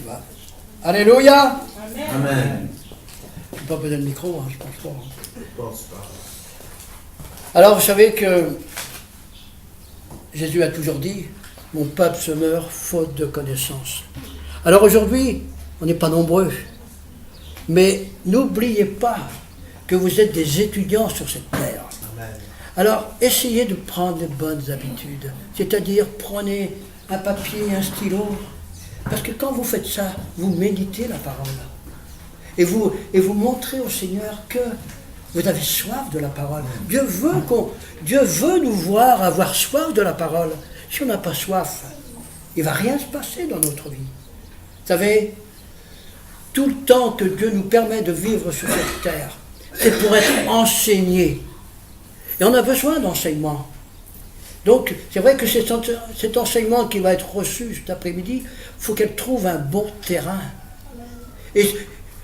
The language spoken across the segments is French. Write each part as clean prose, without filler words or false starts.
va. Alléluia. Amen. Je n'ai pas besoin de micro, je pense pas. Alors, vous savez que Jésus a toujours dit, mon peuple se meurt faute de connaissance. Alors aujourd'hui, on n'est pas nombreux, mais n'oubliez pas que vous êtes des étudiants sur cette terre. Amen. Alors, essayez de prendre les bonnes habitudes, c'est-à-dire prenez un papier, un stylo, parce que quand vous faites ça, vous méditez la parole. Et vous montrez au Seigneur que vous avez soif de la parole. Dieu veut nous voir avoir soif de la parole. Si on n'a pas soif, il ne va rien se passer dans notre vie. Vous savez, tout le temps que Dieu nous permet de vivre sur cette terre, c'est pour être enseigné. Et on a besoin d'enseignement. Donc, c'est vrai que cet enseignement qui va être reçu cet après-midi, il faut qu'elle trouve un bon terrain. Et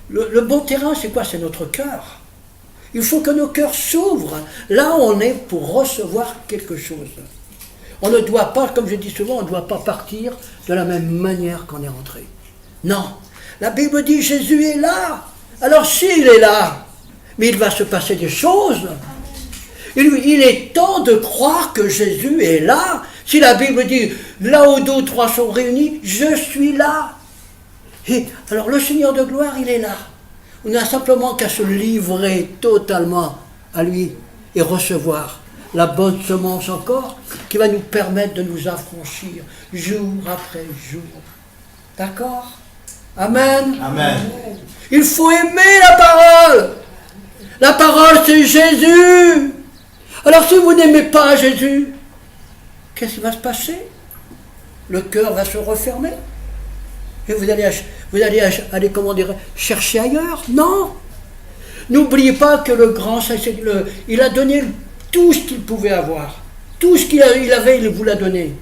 le bon terrain, c'est quoi? C'est notre cœur. Il faut que nos cœurs s'ouvrent. Là, on est pour recevoir quelque chose. On ne doit pas, comme je dis souvent, on ne doit pas partir de la même manière qu'on est rentré. Non. La Bible dit Jésus est là. Alors s'il est là, mais il va se passer des choses. Il est temps de croire que Jésus est là. Si la Bible dit, là où deux ou trois sont réunis, je suis là. Et alors le Seigneur de gloire, il est là. On n'a simplement qu'à se livrer totalement à lui et recevoir la bonne semence encore qui va nous permettre de nous affranchir jour après jour. D'accord? Amen. Amen. Il faut aimer la parole. La parole, c'est Jésus. Alors si vous n'aimez pas Jésus, qu'est-ce qui va se passer? Le cœur va se refermer. Et vous allez aller, comment dire, chercher ailleurs? Non. N'oubliez pas que le grand, il a donné tout ce qu'il pouvait avoir. Tout ce qu'il avait, il vous l'a donné.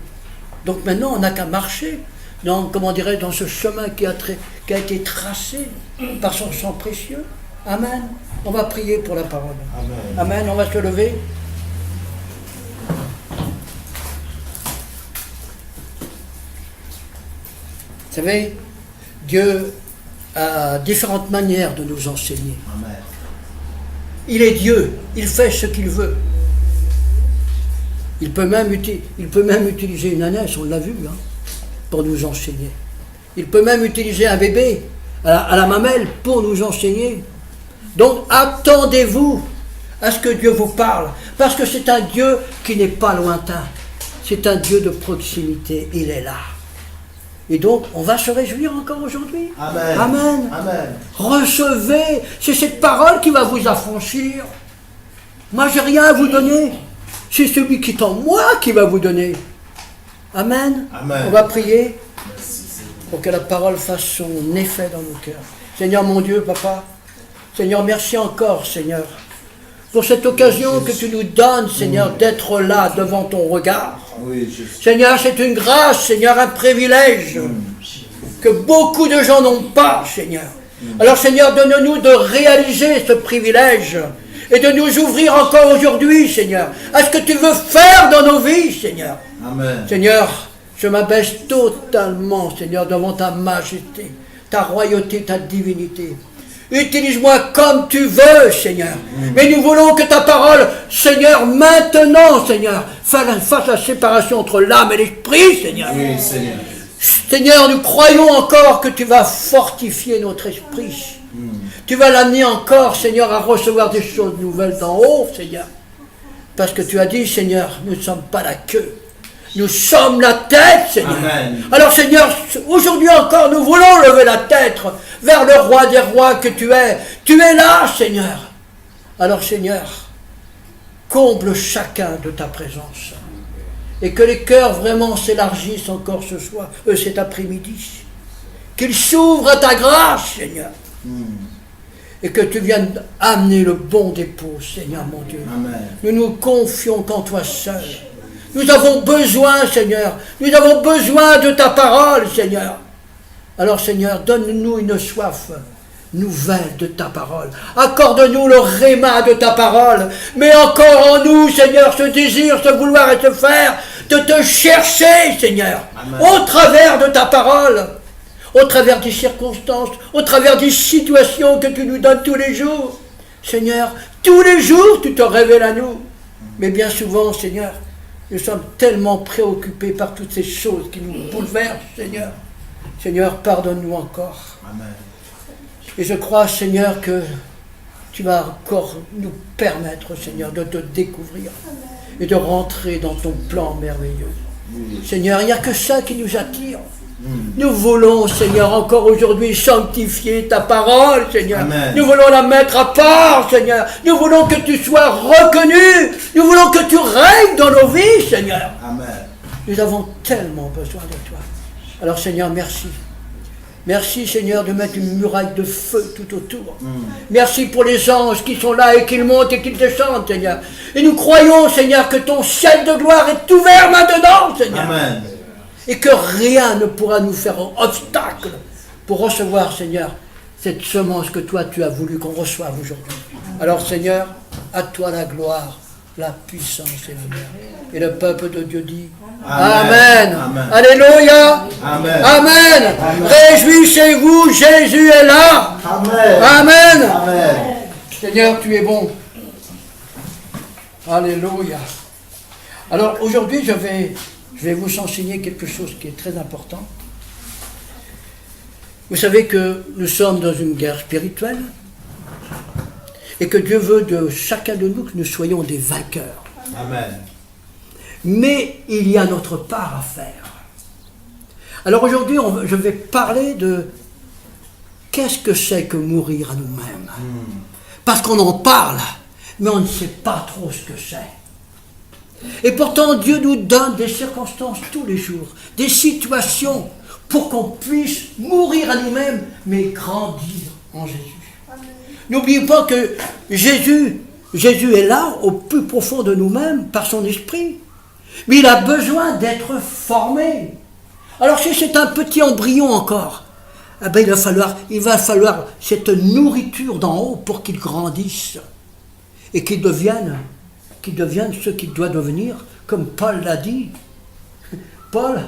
Donc maintenant, on n'a qu'à marcher dans, dans ce chemin qui a été tracé par son sang précieux. Amen. On va prier pour la parole. Amen. Amen. On va se lever. Vous savez, Dieu a différentes manières de nous enseigner. Amen. Il est Dieu, il fait ce qu'il veut. Il peut même utiliser une ânesse, on l'a vu, pour nous enseigner. Il peut même utiliser un bébé à la mamelle pour nous enseigner. Donc attendez-vous à ce que Dieu vous parle, parce que c'est un Dieu qui n'est pas lointain. C'est un Dieu de proximité, il est là. Et donc, on va se réjouir encore aujourd'hui. Amen. Amen. Amen. Recevez, c'est cette parole qui va vous affranchir. Moi, j'ai rien à vous donner. C'est celui qui est en moi qui va vous donner. Amen. Amen. On va prier Merci, pour que la parole fasse son effet dans nos cœurs. Seigneur mon Dieu, Papa, Seigneur, merci encore, Seigneur, pour cette occasion que tu nous donnes, Seigneur, d'être là devant ton regard. Oui, Jésus. Seigneur, c'est une grâce, Seigneur, un privilège que beaucoup de gens n'ont pas, Seigneur. Alors, Seigneur, donne-nous de réaliser ce privilège et de nous ouvrir encore aujourd'hui, Seigneur, à ce que tu veux faire dans nos vies, Seigneur. Amen. Seigneur, je m'abaisse totalement, Seigneur, devant ta majesté, ta royauté, ta divinité. Utilise-moi comme tu veux, Seigneur. Mais nous voulons que ta parole, Seigneur, maintenant, Seigneur, fasse la séparation entre l'âme et l'esprit, Seigneur. Oui, Seigneur. Seigneur, nous croyons encore que tu vas fortifier notre esprit. Tu vas l'amener encore, Seigneur, à recevoir des choses nouvelles d'en haut, Seigneur. Parce que tu as dit, Seigneur, nous ne sommes pas la queue. Nous sommes la tête, Seigneur. Amen. Alors, Seigneur, aujourd'hui encore, nous voulons lever la tête vers le roi des rois que tu es. Tu es là, Seigneur. Alors, Seigneur, comble chacun de ta présence. Et que les cœurs vraiment s'élargissent encore ce soir, cet après-midi. Qu'ils s'ouvrent à ta grâce, Seigneur. Et que tu viennes amener le bon dépôt, Seigneur mon Dieu. Amen. Nous nous confions qu'en toi seul. Nous avons besoin, Seigneur. Nous avons besoin de ta parole, Seigneur. Alors, Seigneur, donne-nous une soif nouvelle de ta parole. Accorde-nous le réma de ta parole. Mets encore en nous, Seigneur, ce désir, ce vouloir et ce faire de te chercher, Seigneur. Amen. Au travers de ta parole. au travers des circonstances, au travers des situations que tu nous donnes tous les jours. Seigneur, tous les jours, tu te révèles à nous. Mais bien souvent, Seigneur, nous sommes tellement préoccupés par toutes ces choses qui nous bouleversent, Seigneur. Seigneur, pardonne-nous encore. Amen. Et je crois, Seigneur, que tu vas encore nous permettre, Seigneur, de te découvrir et de rentrer dans ton plan merveilleux. Seigneur, il n'y a que ça qui nous attire. Nous voulons, Seigneur, encore aujourd'hui sanctifier ta parole, Seigneur. Amen. Nous voulons la mettre à part, Seigneur. Nous voulons que tu sois reconnu. Nous voulons que tu règnes dans nos vies, Seigneur. Amen. Nous avons tellement besoin de toi. Alors, Seigneur, merci. Merci, Seigneur, de mettre une muraille de feu tout autour. Merci pour les anges qui sont là et qu'ils montent et qu'ils descendent, Seigneur. Et nous croyons, Seigneur, que ton ciel de gloire est ouvert maintenant, Seigneur. Amen. Et que rien ne pourra nous faire obstacle pour recevoir, Seigneur, cette semence que toi, tu as voulu qu'on reçoive aujourd'hui. Alors, Seigneur, à toi la gloire, la puissance et l'honneur. Et le peuple de Dieu dit Amen. Amen. Alléluia. Amen. Amen. Amen. Réjouissez-vous, Jésus est là. Amen. Amen. Amen. Seigneur, tu es bon. Alléluia. Alors, aujourd'hui, je vais vous enseigner quelque chose qui est très important. Vous savez que nous sommes dans une guerre spirituelle et que Dieu veut de chacun de nous que nous soyons des vainqueurs. Amen. Mais il y a notre part à faire. Alors aujourd'hui, je vais parler de qu'est-ce que c'est que mourir à nous-mêmes. Parce qu'on en parle, mais on ne sait pas trop ce que c'est. Et pourtant, Dieu nous donne des circonstances tous les jours, des situations pour qu'on puisse mourir à nous-mêmes, mais grandir en Jésus. N'oubliez pas que Jésus est là, au plus profond de nous-mêmes, par son esprit. Mais il a besoin d'être formé. Alors si c'est un petit embryon encore, eh ben, il va falloir cette nourriture d'en haut pour qu'il grandisse et qu'il devienne ce qu'il doit devenir, comme Paul l'a dit. Paul,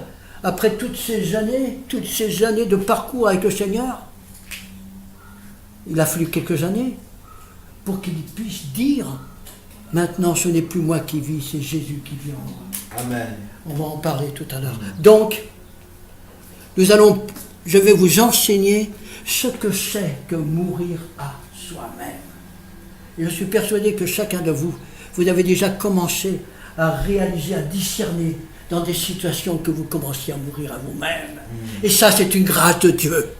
après toutes ces années de parcours avec le Seigneur, il a fallu quelques années pour qu'il puisse dire « Maintenant, ce n'est plus moi qui vis, c'est Jésus qui vit en moi. » Amen. On va en parler tout à l'heure. Donc, je vais vous enseigner ce que c'est que mourir à soi-même. Et je suis persuadé que chacun de vous, vous avez déjà commencé à réaliser, à discerner dans des situations que vous commenciez à mourir à vous-même. Et ça, c'est une grâce de Dieu.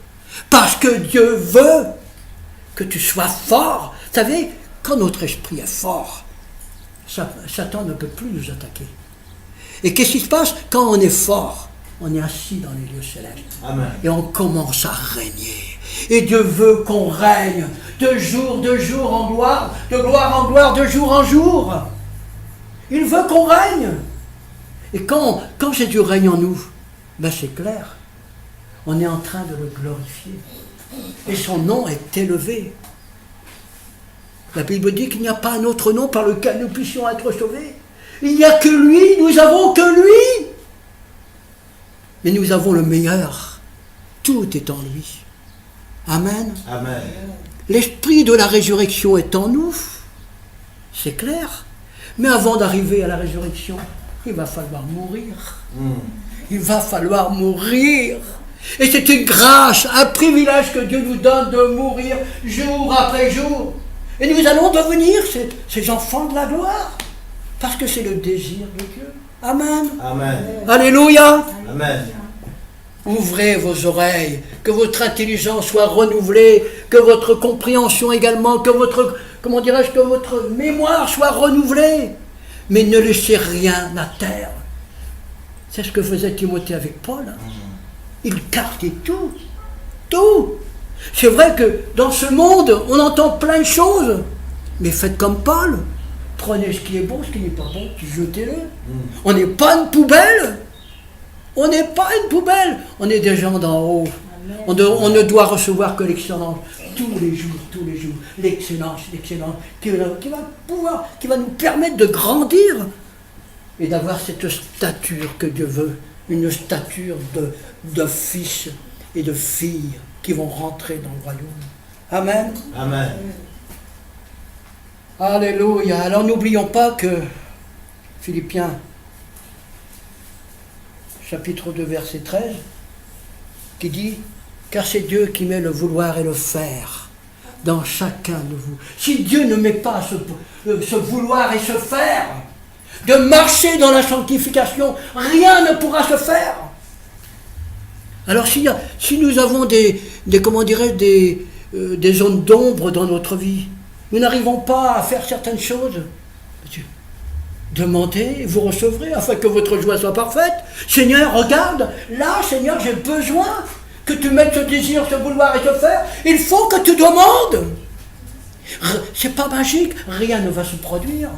Parce que Dieu veut que tu sois fort. Vous savez, quand notre esprit est fort, Satan ne peut plus nous attaquer. Et qu'est-ce qui se passe quand on est fort? On est assis dans les lieux célestes. Amen. Et on commence à régner. Et Dieu veut qu'on règne de jour en gloire, de gloire en gloire, de jour en jour. Il veut qu'on règne. Et quand Jésus règne en nous, ben c'est clair, on est en train de le glorifier. Et son nom est élevé. La Bible dit qu'il n'y a pas un autre nom par lequel nous puissions être sauvés. Il n'y a que lui, nous avons que lui. Mais nous avons le meilleur. Tout est en lui. Amen. Amen. L'esprit de la résurrection est en nous. C'est clair. Mais avant d'arriver à la résurrection, il va falloir mourir. Il va falloir mourir. Et c'est une grâce, un privilège que Dieu nous donne de mourir jour après jour. Et nous allons devenir ces enfants de la gloire. Parce que c'est le désir de Dieu. Amen. Amen. Alléluia. Amen. Ouvrez vos oreilles, que votre intelligence soit renouvelée, que votre compréhension également, que votre mémoire soit renouvelée. Mais ne laissez rien à terre. C'est ce que faisait Timothée avec Paul. Il gardait tout. Tout. C'est vrai que dans ce monde, on entend plein de choses. Mais faites comme Paul. Prenez ce qui est bon, ce qui n'est pas bon, jetez-le. On n'est pas une poubelle. On n'est pas une poubelle. On est des gens d'en haut. On ne doit recevoir que l'excellence tous les jours. L'excellence, qui va nous permettre de grandir et d'avoir cette stature que Dieu veut, une stature de fils et de filles qui vont rentrer dans le royaume. Amen. Amen. Alléluia. Alors n'oublions pas que Philippiens, chapitre 2, verset 13, qui dit « Car c'est Dieu qui met le vouloir et le faire dans chacun de vous. » Si Dieu ne met pas ce vouloir et ce faire, de marcher dans la sanctification, rien ne pourra se faire. Alors si nous avons des zones d'ombre dans notre vie, nous n'arrivons pas à faire certaines choses, demandez, vous recevrez, afin que votre joie soit parfaite. Seigneur, regarde, là, Seigneur, j'ai besoin que tu mettes ce désir, ce vouloir et ce faire. Il faut que tu demandes. C'est pas magique, rien ne va se produire.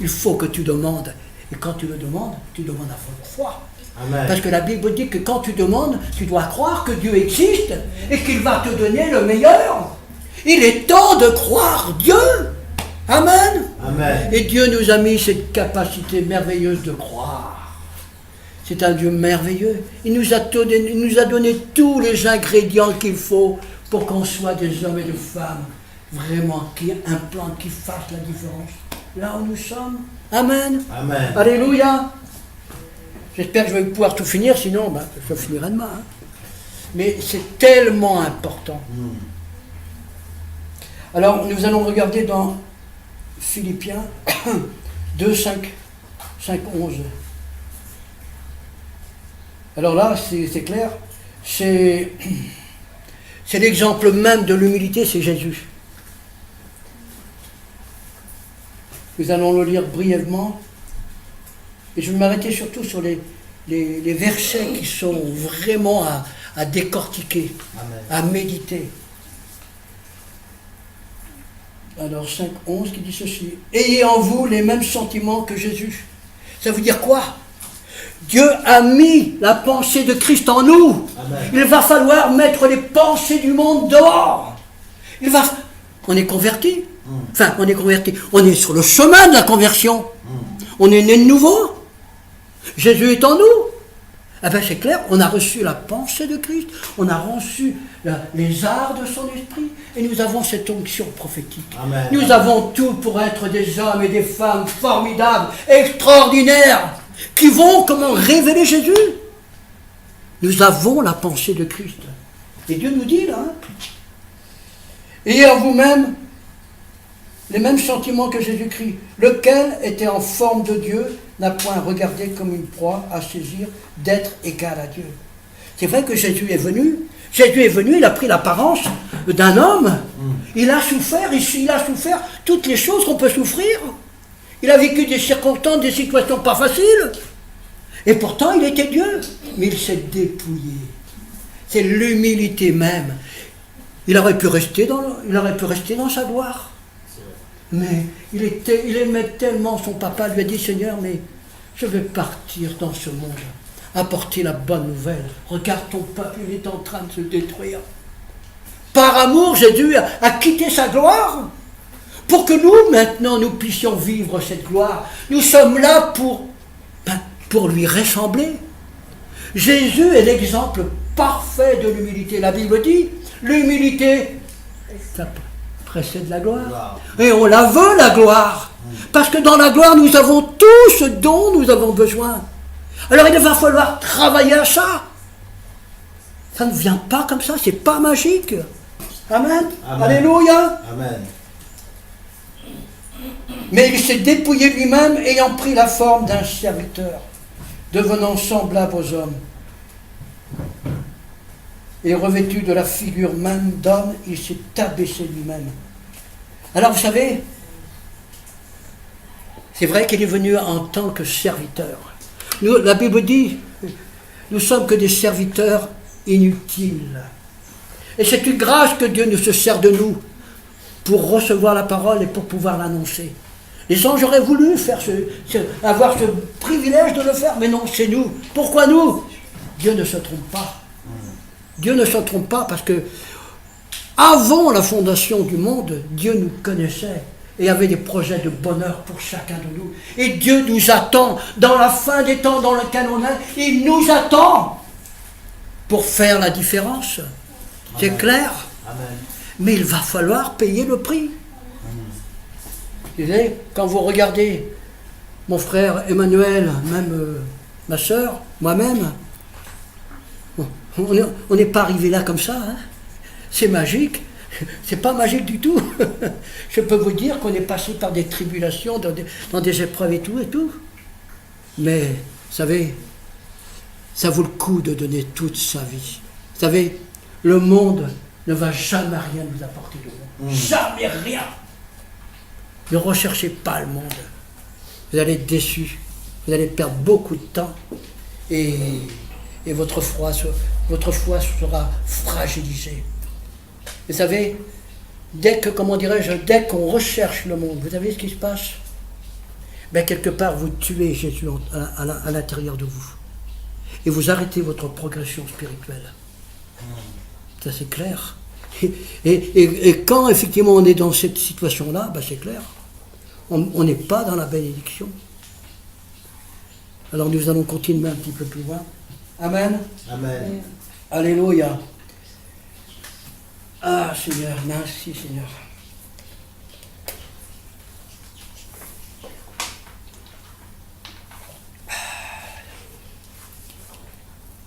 Il faut que tu demandes. Et quand tu le demandes, tu demandes à foi. Amen. Parce que la Bible dit que quand tu demandes, tu dois croire que Dieu existe et qu'il va te donner le meilleur. Il est temps de croire Dieu. Amen. Amen. Et Dieu nous a mis cette capacité merveilleuse de croire. C'est un Dieu merveilleux. Il nous a donné tous les ingrédients qu'il faut pour qu'on soit des hommes et des femmes vraiment qui implantent, qui fassent la différence. Là où nous sommes. Amen. Amen. Alléluia. J'espère que je vais pouvoir tout finir, sinon je finirai demain. Hein. Mais c'est tellement important. Alors, nous allons regarder dans Philippiens 2, 5, 11. Alors là, c'est clair, c'est l'exemple même de l'humilité, c'est Jésus. Nous allons le lire brièvement. Et je vais m'arrêter surtout sur les versets qui sont vraiment à décortiquer, Amen. à méditer. Alors 5, 11 qui dit ceci. Ayez en vous les mêmes sentiments que Jésus. Ça veut dire quoi? Dieu a mis la pensée de Christ en nous. Amen. Il va falloir mettre les pensées du monde dehors. On est converti. Enfin, on est converti. On est sur le chemin de la conversion. On est né de nouveau. Jésus est en nous. Eh bien, c'est clair, on a reçu la pensée de Christ, on a reçu les arts de son esprit, et nous avons cette onction prophétique. Amen. Nous avons tout pour être des hommes et des femmes formidables, extraordinaires, qui vont révéler Jésus. Nous avons la pensée de Christ. Et Dieu nous dit là, ayez en vous-même les mêmes sentiments que Jésus-Christ, lequel était en forme de Dieu, n'a point regardé comme une proie à saisir d'être égal à Dieu. C'est vrai que Jésus est venu, il a pris l'apparence d'un homme, il a souffert toutes les choses qu'on peut souffrir. Il a vécu des circonstances, des situations pas faciles, et pourtant il était Dieu, mais il s'est dépouillé. C'est l'humilité même. Il aurait pu rester dans sa gloire. Mais il aimait tellement son papa, lui a dit, Seigneur, mais je vais partir dans ce monde, apporter la bonne nouvelle. Regarde ton peuple, il est en train de se détruire. Par amour, Jésus a quitté sa gloire pour que nous, maintenant, nous puissions vivre cette gloire. Nous sommes là pour lui ressembler. Jésus est l'exemple parfait de l'humilité. La Bible dit, l'humilité, ça précède la gloire. Et on la veut, la gloire. Parce que dans la gloire, nous avons tout ce dont nous avons besoin. Alors il va falloir travailler à ça. Ça ne vient pas comme ça, c'est pas magique. Amen. Amen. Alléluia. Amen. Mais il s'est dépouillé lui-même, ayant pris la forme d'un serviteur, devenant semblable aux hommes. Et revêtu de la figure même d'homme, il s'est abaissé lui-même. Alors vous savez, c'est vrai qu'il est venu en tant que serviteur. Nous, la Bible dit, nous sommes que des serviteurs inutiles. Et c'est une grâce que Dieu nous se sert de nous pour recevoir la parole et pour pouvoir l'annoncer. Les anges auraient voulu avoir ce privilège de le faire, mais non, c'est nous. Pourquoi nous? Dieu ne se trompe pas. Dieu ne se trompe pas parce que avant la fondation du monde, Dieu nous connaissait et avait des projets de bonheur pour chacun de nous. Et Dieu nous attend dans la fin des temps dans lequel on est. Il nous attend. pour faire la différence. C'est Amen. clair. Amen. Mais il va falloir payer le prix. Vous savez, quand vous regardez mon frère Emmanuel, même ma soeur, moi-même, on n'est pas arrivé là comme ça. Hein. C'est magique. C'est pas magique du tout. Je peux vous dire qu'on est passé par des tribulations, dans des épreuves et tout. Mais, vous savez, ça vaut le coup de donner toute sa vie. Vous savez, le monde ne va jamais rien nous apporter de bon. Jamais rien. Ne recherchez pas le monde. Vous allez être déçus. Vous allez perdre beaucoup de temps. Et votre foi sera fragilisée. Vous savez, dès qu'on recherche le monde, vous savez ce qui se passe? Ben, quelque part, vous tuez Jésus à l'intérieur de vous. Et vous arrêtez votre progression spirituelle. Ça, c'est clair. Et quand, effectivement, on est dans cette situation-là, ben, c'est clair. On n'est pas dans la bénédiction. Alors, nous allons continuer un petit peu plus loin. Amen. Amen. Alléluia. Ah, Seigneur, merci, Seigneur.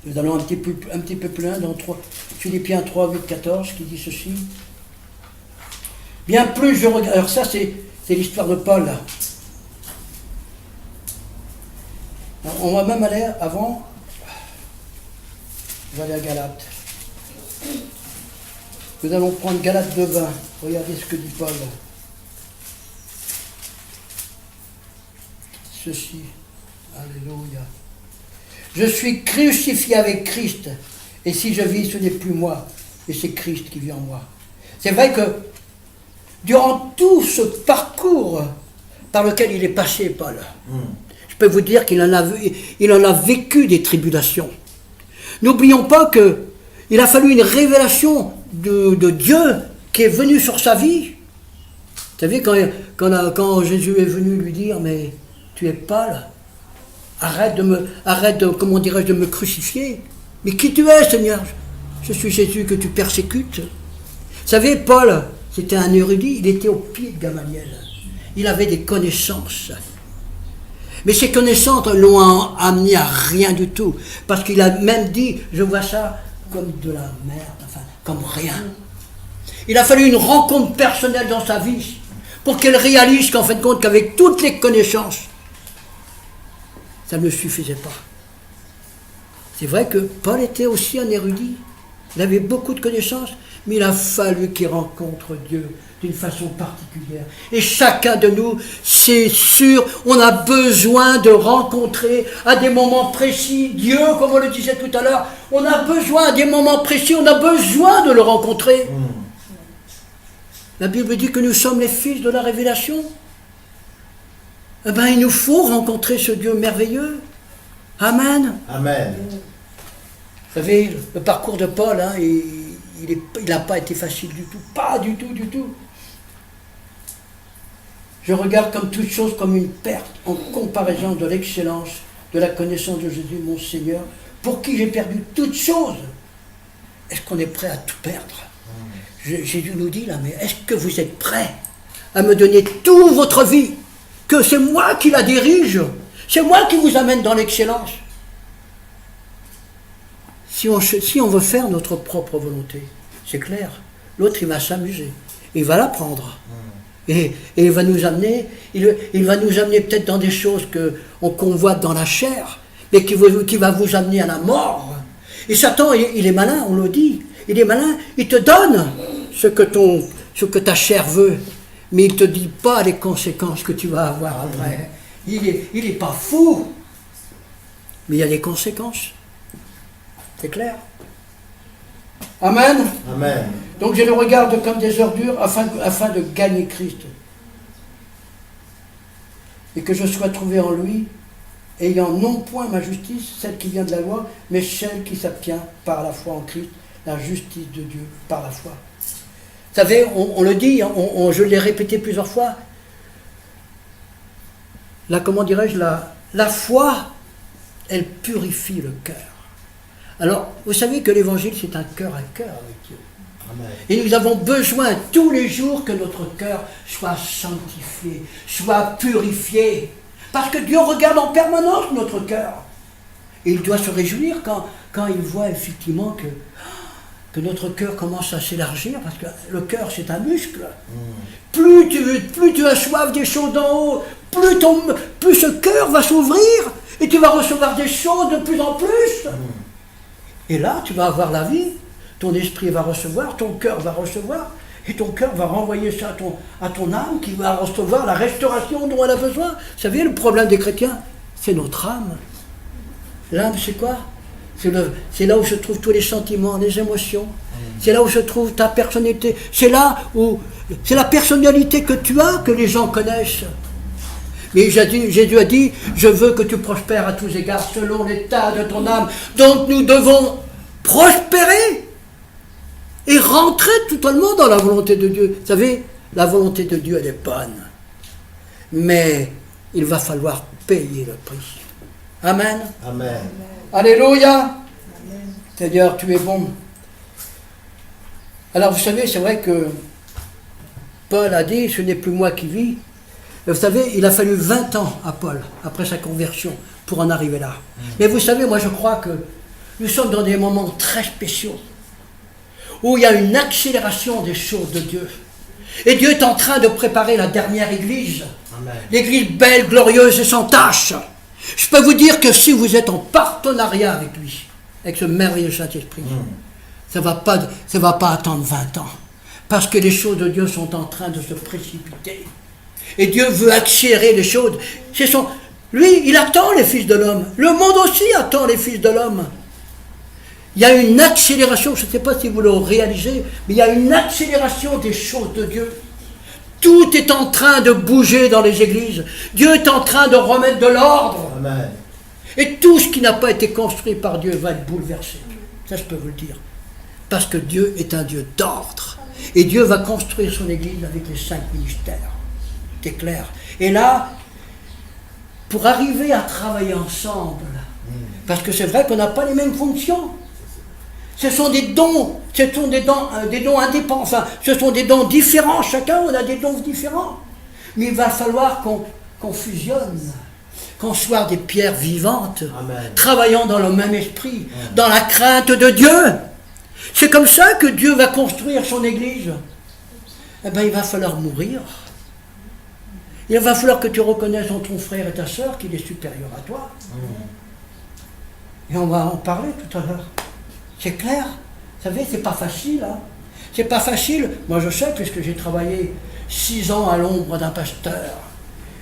Nous allons un petit peu plus loin dans Philippiens 3, 8, 14, qui dit ceci. Bien plus je regarde. Alors ça, c'est l'histoire de Paul. Là. Alors, on va même aller avant. On va aller à Galates. Nous allons prendre Galates 2:20. Regardez ce que dit Paul. Ceci. Alléluia. Je suis crucifié avec Christ. Et si je vis, ce n'est plus moi, mais c'est Christ qui vit en moi. C'est vrai que durant tout ce parcours par lequel il est passé, Paul, je peux vous dire qu'il en a vécu des tribulations. N'oublions pas qu'il a fallu une révélation de Dieu qui est venue sur sa vie. Vous savez, quand Jésus est venu lui dire, mais tu es Paul, arrête de me crucifier. Mais qui tu es, Seigneur? Je suis Jésus que tu persécutes. Vous savez, Paul, c'était un érudit, il était au pied de Gamaliel. Il avait des connaissances. Mais ces connaissances l'ont amené à rien du tout. Parce qu'il a même dit, je vois ça comme de la merde, enfin, comme rien. Il a fallu une rencontre personnelle dans sa vie pour qu'il réalise qu'en fin de compte, qu'avec toutes les connaissances, ça ne suffisait pas. C'est vrai que Paul était aussi un érudit. Il avait beaucoup de connaissances, mais il a fallu qu'il rencontre Dieu d'une façon particulière. Et chacun de nous, c'est sûr, on a besoin de rencontrer à des moments précis Dieu, comme on le disait tout à l'heure. On a besoin à des moments précis, on a besoin de le rencontrer. La Bible dit que nous sommes les fils de la révélation. Eh bien, il nous faut rencontrer ce Dieu merveilleux. Amen. Amen. Vous savez, le parcours de Paul, hein, il n'a pas été facile du tout. Pas du tout, du tout. Je regarde comme toute chose comme une perte en comparaison de l'excellence, de la connaissance de Jésus, mon Seigneur, pour qui j'ai perdu toutes choses. Est-ce qu'on est prêt à tout perdre? Jésus nous dit là, mais est-ce que vous êtes prêts à me donner toute votre vie? Que c'est moi qui la dirige, c'est moi qui vous amène dans l'excellence. Si on veut faire notre propre volonté, c'est clair, l'autre il va s'amuser, il va l'apprendre. Et il va nous amener, il va nous amener peut-être dans des choses qu'on convoite dans la chair, mais qui va vous amener à la mort. Et Satan, il est malin, on le dit, il est malin, il te donne ce que ta chair veut, mais il ne te dit pas les conséquences que tu vas avoir après. Il est pas fou, mais il y a des conséquences. C'est clair? Amen. Amen. Donc je le regarde comme des ordures afin de gagner Christ. Et que je sois trouvé en lui, ayant non point ma justice, celle qui vient de la loi, mais celle qui s'obtient par la foi en Christ, la justice de Dieu par la foi. Vous savez, on le dit, je l'ai répété plusieurs fois, comment dirais-je, la foi, elle purifie le cœur. Alors, vous savez que l'évangile, c'est un cœur à cœur avec Dieu. Amen. Et nous avons besoin tous les jours que notre cœur soit sanctifié, soit purifié. Parce que Dieu regarde en permanence notre cœur. Et il doit se réjouir quand il voit effectivement que notre cœur commence à s'élargir, parce que le cœur, c'est un muscle. Plus tu as soif des choses d'en haut, plus ce cœur va s'ouvrir, et tu vas recevoir des choses de plus en plus. Et là, tu vas avoir la vie, ton esprit va recevoir, ton cœur va recevoir, et ton cœur va renvoyer ça à ton âme, qui va recevoir la restauration dont elle a besoin. Vous savez, le problème des chrétiens, c'est notre âme. L'âme, c'est quoi? C'est là où se trouvent tous les sentiments, les émotions. C'est là où se trouve ta personnalité. C'est là où c'est la personnalité que tu as que les gens connaissent. Mais Jésus a dit, je veux que tu prospères à tous égards selon l'état de ton âme. Donc nous devons prospérer et rentrer totalement dans la volonté de Dieu. Vous savez, la volonté de Dieu, elle est bonne. Mais il va falloir payer le prix. Amen. Amen. Alléluia. Amen. Seigneur, tu es bon. Alors vous savez, c'est vrai que Paul a dit, ce n'est plus moi qui vis. Vous savez, il a fallu 20 ans à Paul, après sa conversion, pour en arriver là. Mais vous savez, moi je crois que nous sommes dans des moments très spéciaux, où il y a une accélération des choses de Dieu. Et Dieu est en train de préparer la dernière église. Amen. L'église belle, glorieuse et sans tache. Je peux vous dire que si vous êtes en partenariat avec lui, avec ce merveilleux Saint-Esprit, ça ne va pas attendre 20 ans. Parce que les choses de Dieu sont en train de se précipiter. Et Dieu veut accélérer les choses. Lui, il attend les fils de l'homme. Le monde aussi attend les fils de l'homme. Il y a une accélération, je ne sais pas si vous le réalisez, mais il y a une accélération des choses de Dieu. Tout est en train de bouger dans les églises. Dieu est en train de remettre de l'ordre. Amen. Et tout ce qui n'a pas été construit par Dieu va être bouleversé. Ça, je peux vous le dire. Parce que Dieu est un Dieu d'ordre. Et Dieu va construire son église avec les 5 ministères. C'est clair. Et là, pour arriver à travailler ensemble, parce que c'est vrai qu'on n'a pas les mêmes fonctions. Ce sont des dons, des dons indépendants, enfin, ce sont des dons différents, chacun on a des dons différents. Mais il va falloir qu'on fusionne, qu'on soit des pierres vivantes, Amen. Travaillant dans le même esprit, Amen. Dans la crainte de Dieu. C'est comme ça que Dieu va construire son église. Eh bien, il va falloir mourir. Il va falloir que tu reconnaisses en ton frère et ta sœur qu'il est supérieur à toi. Et on va en parler tout à l'heure. C'est clair. Vous savez, c'est pas facile. Hein. C'est pas facile. Moi, je sais, puisque j'ai travaillé 6 ans à l'ombre d'un pasteur.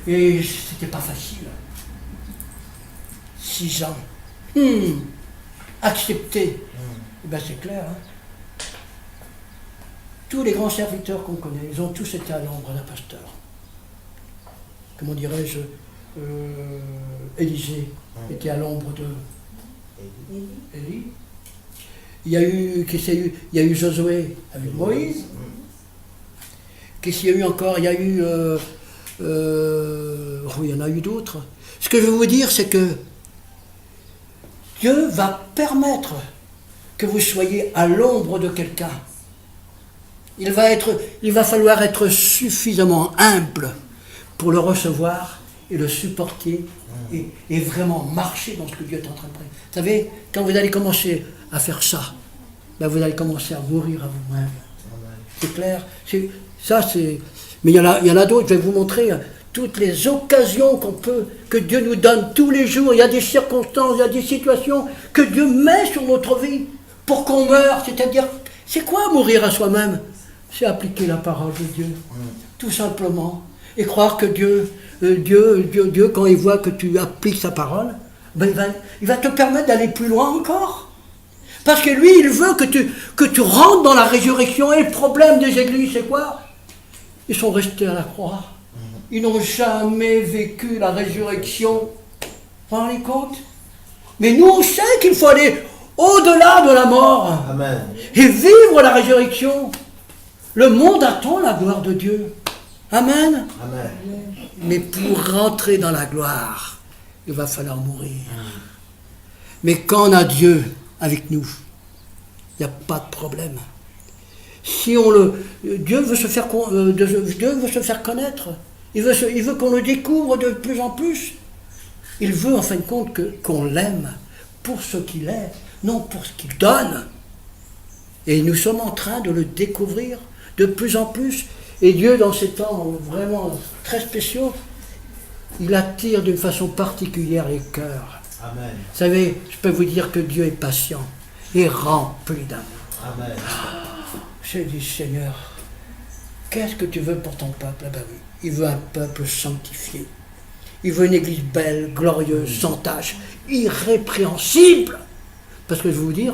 Et c'était pas facile. 6 ans. Accepter. Eh bien, c'est clair. Hein. Tous les grands serviteurs qu'on connaît, ils ont tous été à l'ombre d'un pasteur. Comment dirais-je, Élisée était à l'ombre de Élie. Il y a eu Josué avec Moïse. Qu'est-ce qu'il y a eu encore? Il y a eu... il y en a eu d'autres. Ce que je veux vous dire, c'est que Dieu va permettre que vous soyez à l'ombre de quelqu'un. Il va falloir être suffisamment humble pour le recevoir et le supporter et vraiment marcher dans ce que Dieu est en train de faire. Vous savez, quand vous allez commencer à faire ça, ben vous allez commencer à mourir à vous-même. C'est clair? Mais il y en a d'autres, je vais vous montrer toutes les occasions que Dieu nous donne tous les jours. Il y a des circonstances, il y a des situations que Dieu met sur notre vie pour qu'on meure. C'est-à-dire, c'est quoi mourir à soi-même? C'est appliquer la parole de Dieu, tout simplement. Et croire que Dieu, quand il voit que tu appliques sa parole, ben il va te permettre d'aller plus loin encore. Parce que lui, il veut que tu rentres dans la résurrection. Et le problème des églises, c'est quoi? Ils sont restés à la croix. Ils n'ont jamais vécu la résurrection. Vous vous rendez compte? Mais nous, on sait qu'il faut aller au-delà de la mort. Amen. Et vivre la résurrection. Le monde attend la gloire de Dieu. Amen. Amen. Mais pour rentrer dans la gloire, il va falloir mourir. Mais quand on a Dieu, avec nous. Il n'y a pas de problème. Si Dieu veut se faire connaître. Il veut qu'on le découvre de plus en plus. Il veut en fin de compte qu'on l'aime pour ce qu'il est, non pour ce qu'il donne. Et nous sommes en train de le découvrir de plus en plus. Et Dieu, dans ces temps vraiment très spéciaux, il attire d'une façon particulière les cœurs. Amen. Vous savez, je peux vous dire que Dieu est patient et rempli d'amour. Amen. Je dis, Seigneur, qu'est-ce que tu veux pour ton peuple? Ah ben oui, il veut un peuple sanctifié. Il veut une église belle, glorieuse, sans tache, irrépréhensible. Parce que je vais vous dire,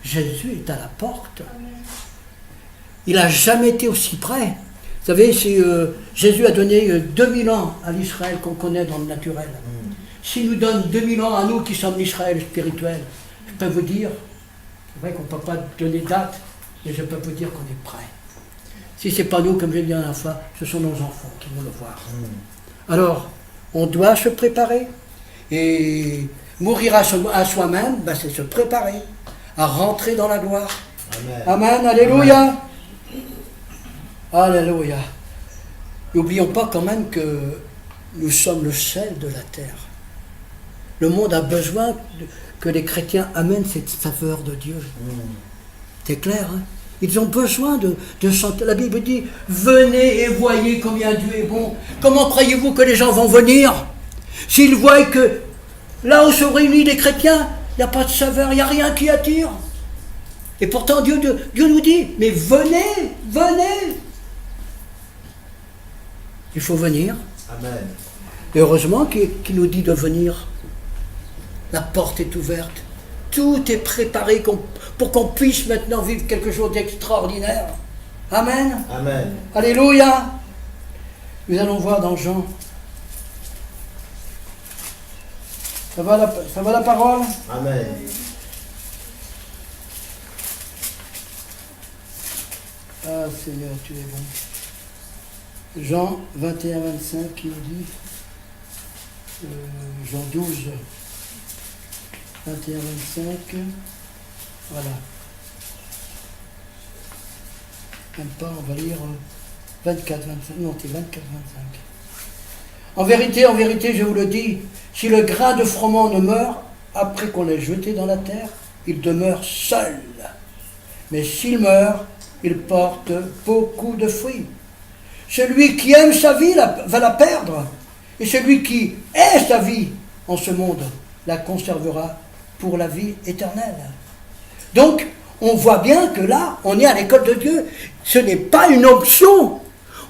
Jésus est à la porte. Il n'a jamais été aussi près. Vous savez, Jésus a donné 2000 ans à l'Israël qu'on connaît dans le naturel. S'il nous donne 2000 ans à nous qui sommes l'Israël spirituel, je peux vous dire, c'est vrai qu'on ne peut pas donner date, mais je peux vous dire qu'on est prêt. Si ce n'est pas nous, comme je l'ai dit la dernière fois, ce sont nos enfants qui vont le voir. Alors, on doit se préparer. Et mourir à soi-même, ben, c'est se préparer à rentrer dans la gloire. Amen. Amen. Alléluia. Amen. Alléluia. N'oublions pas quand même que nous sommes le sel de la terre. Le monde a besoin que les chrétiens amènent cette saveur de Dieu. C'est clair, hein? Ils ont besoin de chanter. La Bible dit, venez et voyez combien Dieu est bon. Comment croyez-vous que les gens vont venir s'ils voient que là où se réunissent les chrétiens, il n'y a pas de saveur, il n'y a rien qui attire. Et pourtant Dieu nous dit, mais venez, venez. Il faut venir. Amen. Et heureusement qu'il nous dit de venir. La porte est ouverte. Tout est préparé pour qu'on puisse maintenant vivre quelque chose d'extraordinaire. Amen. Amen. Alléluia. Nous allons voir dans Jean. Ça va la parole? Amen. Ah Seigneur, tu es bon. Jean 21-25 qui nous dit, Jean 12, 21-25, voilà. Même pas, on va lire 24-25, non c'est 24-25. En vérité, je vous le dis, si le grain de froment ne meurt, après qu'on l'ait jeté dans la terre, il demeure seul. Mais s'il meurt, il porte beaucoup de fruits. Celui qui aime sa vie va la perdre. Et celui qui est sa vie en ce monde la conservera pour la vie éternelle. Donc, on voit bien que là, on est à l'école de Dieu. Ce n'est pas une option.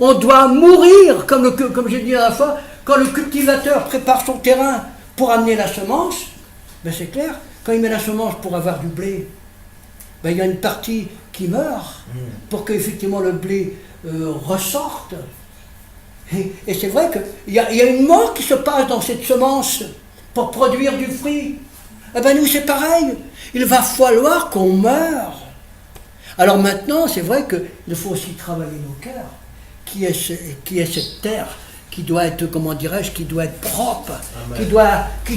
On doit mourir, comme j'ai dit la dernière fois, quand le cultivateur prépare son terrain pour amener la semence, ben c'est clair, quand il met la semence pour avoir du blé, ben il y a une partie qui meurt pour qu'effectivement le blé ressorte. Et c'est vrai qu'il y a une mort qui se passe dans cette semence pour produire du fruit. Eh bien nous c'est pareil, il va falloir qu'on meure. Alors maintenant c'est vrai qu'il faut aussi travailler nos cœurs, qui est cette terre qui doit être, comment dirais-je, qui doit être propre, qui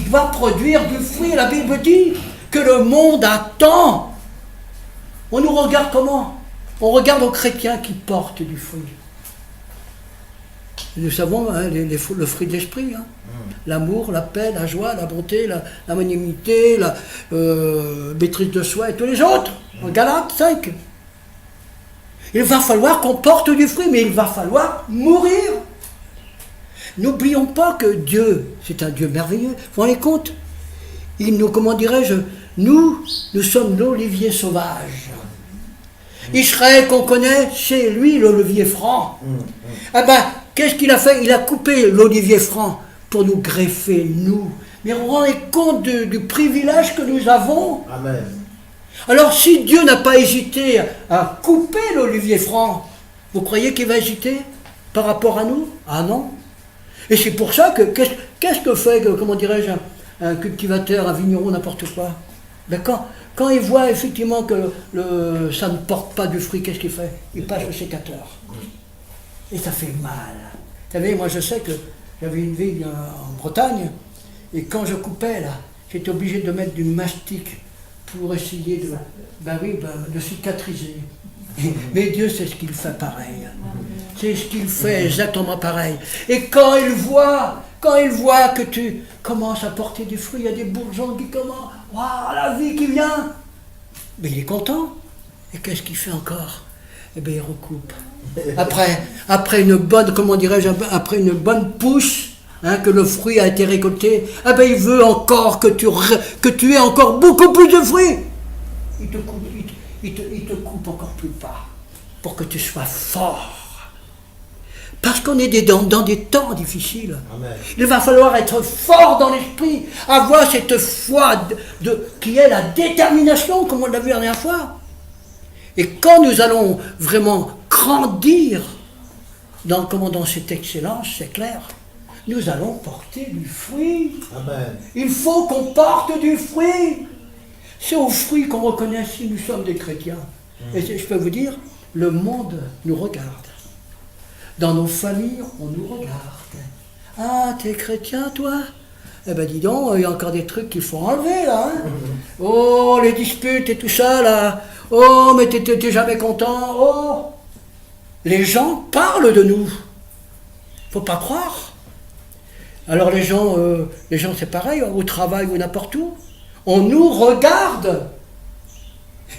doit produire du fruit. La Bible dit que le monde attend. On nous regarde comment? On regarde aux chrétiens qui portent du fruit. Nous savons hein, le fruit de l'esprit, hein. L'amour, la paix, la joie, la bonté, la magnanimité, la maîtrise de soi et tous les autres. En Galates 5. Il va falloir qu'on porte du fruit, mais il va falloir mourir. N'oublions pas que Dieu, c'est un Dieu merveilleux. Vous vous rendez compte? Il nous, comment dirais-je, nous sommes l'olivier sauvage. Israël qu'on connaît, c'est lui l'olivier franc. Ah ben, qu'est-ce qu'il a fait? Il a coupé l'olivier franc pour nous greffer, nous. Mais vous vous rendez compte du privilège que nous avons? Amen. Alors, si Dieu n'a pas hésité à couper l'olivier franc, vous croyez qu'il va hésiter par rapport à nous? Ah non. Et c'est pour ça que, qu'est-ce que fait, comment dirais-je, un cultivateur, un vigneron, n'importe quoi? Ben quand il voit effectivement que ça ne porte pas du fruit, qu'est-ce qu'il fait? Il passe le sécateur. Et ça fait mal. Vous savez, moi je sais que j'avais une vigne en Bretagne, et quand je coupais là, j'étais obligé de mettre du mastic pour essayer de cicatriser. Mais Dieu sait ce qu'il fait pareil. C'est ce qu'il fait exactement pareil. Et quand il voit que tu commences à porter du fruit, il y a des bourgeons qui commencent, waouh, la vie qui vient. Mais il est content. Et qu'est-ce qu'il fait encore? Eh bien, il recoupe. Après une bonne, comment dirais-je, après une bonne pousse, que le fruit a été récolté, eh bien, il veut encore que tu aies encore beaucoup plus de fruits. Il te coupe encore plus bas pour que tu sois fort. Parce qu'on est dans des temps difficiles. Amen. Il va falloir être fort dans l'esprit, avoir cette foi qui est la détermination, comme on l'a vu la dernière fois. Et quand nous allons vraiment grandir dans cette excellence, c'est clair, nous allons porter du fruit. Amen. Il faut qu'on porte du fruit. C'est au fruit qu'on reconnaît si nous sommes des chrétiens. Et je peux vous dire, le monde nous regarde. Dans nos familles, on nous regarde. Ah, t'es chrétien, toi? Eh ben dis donc, il y a encore des trucs qu'il faut enlever, là. Oh, les disputes et tout ça, là. Oh, mais t'es jamais content. Oh, les gens parlent de nous. Faut pas croire. Alors les gens c'est pareil, au travail ou n'importe où. On nous regarde.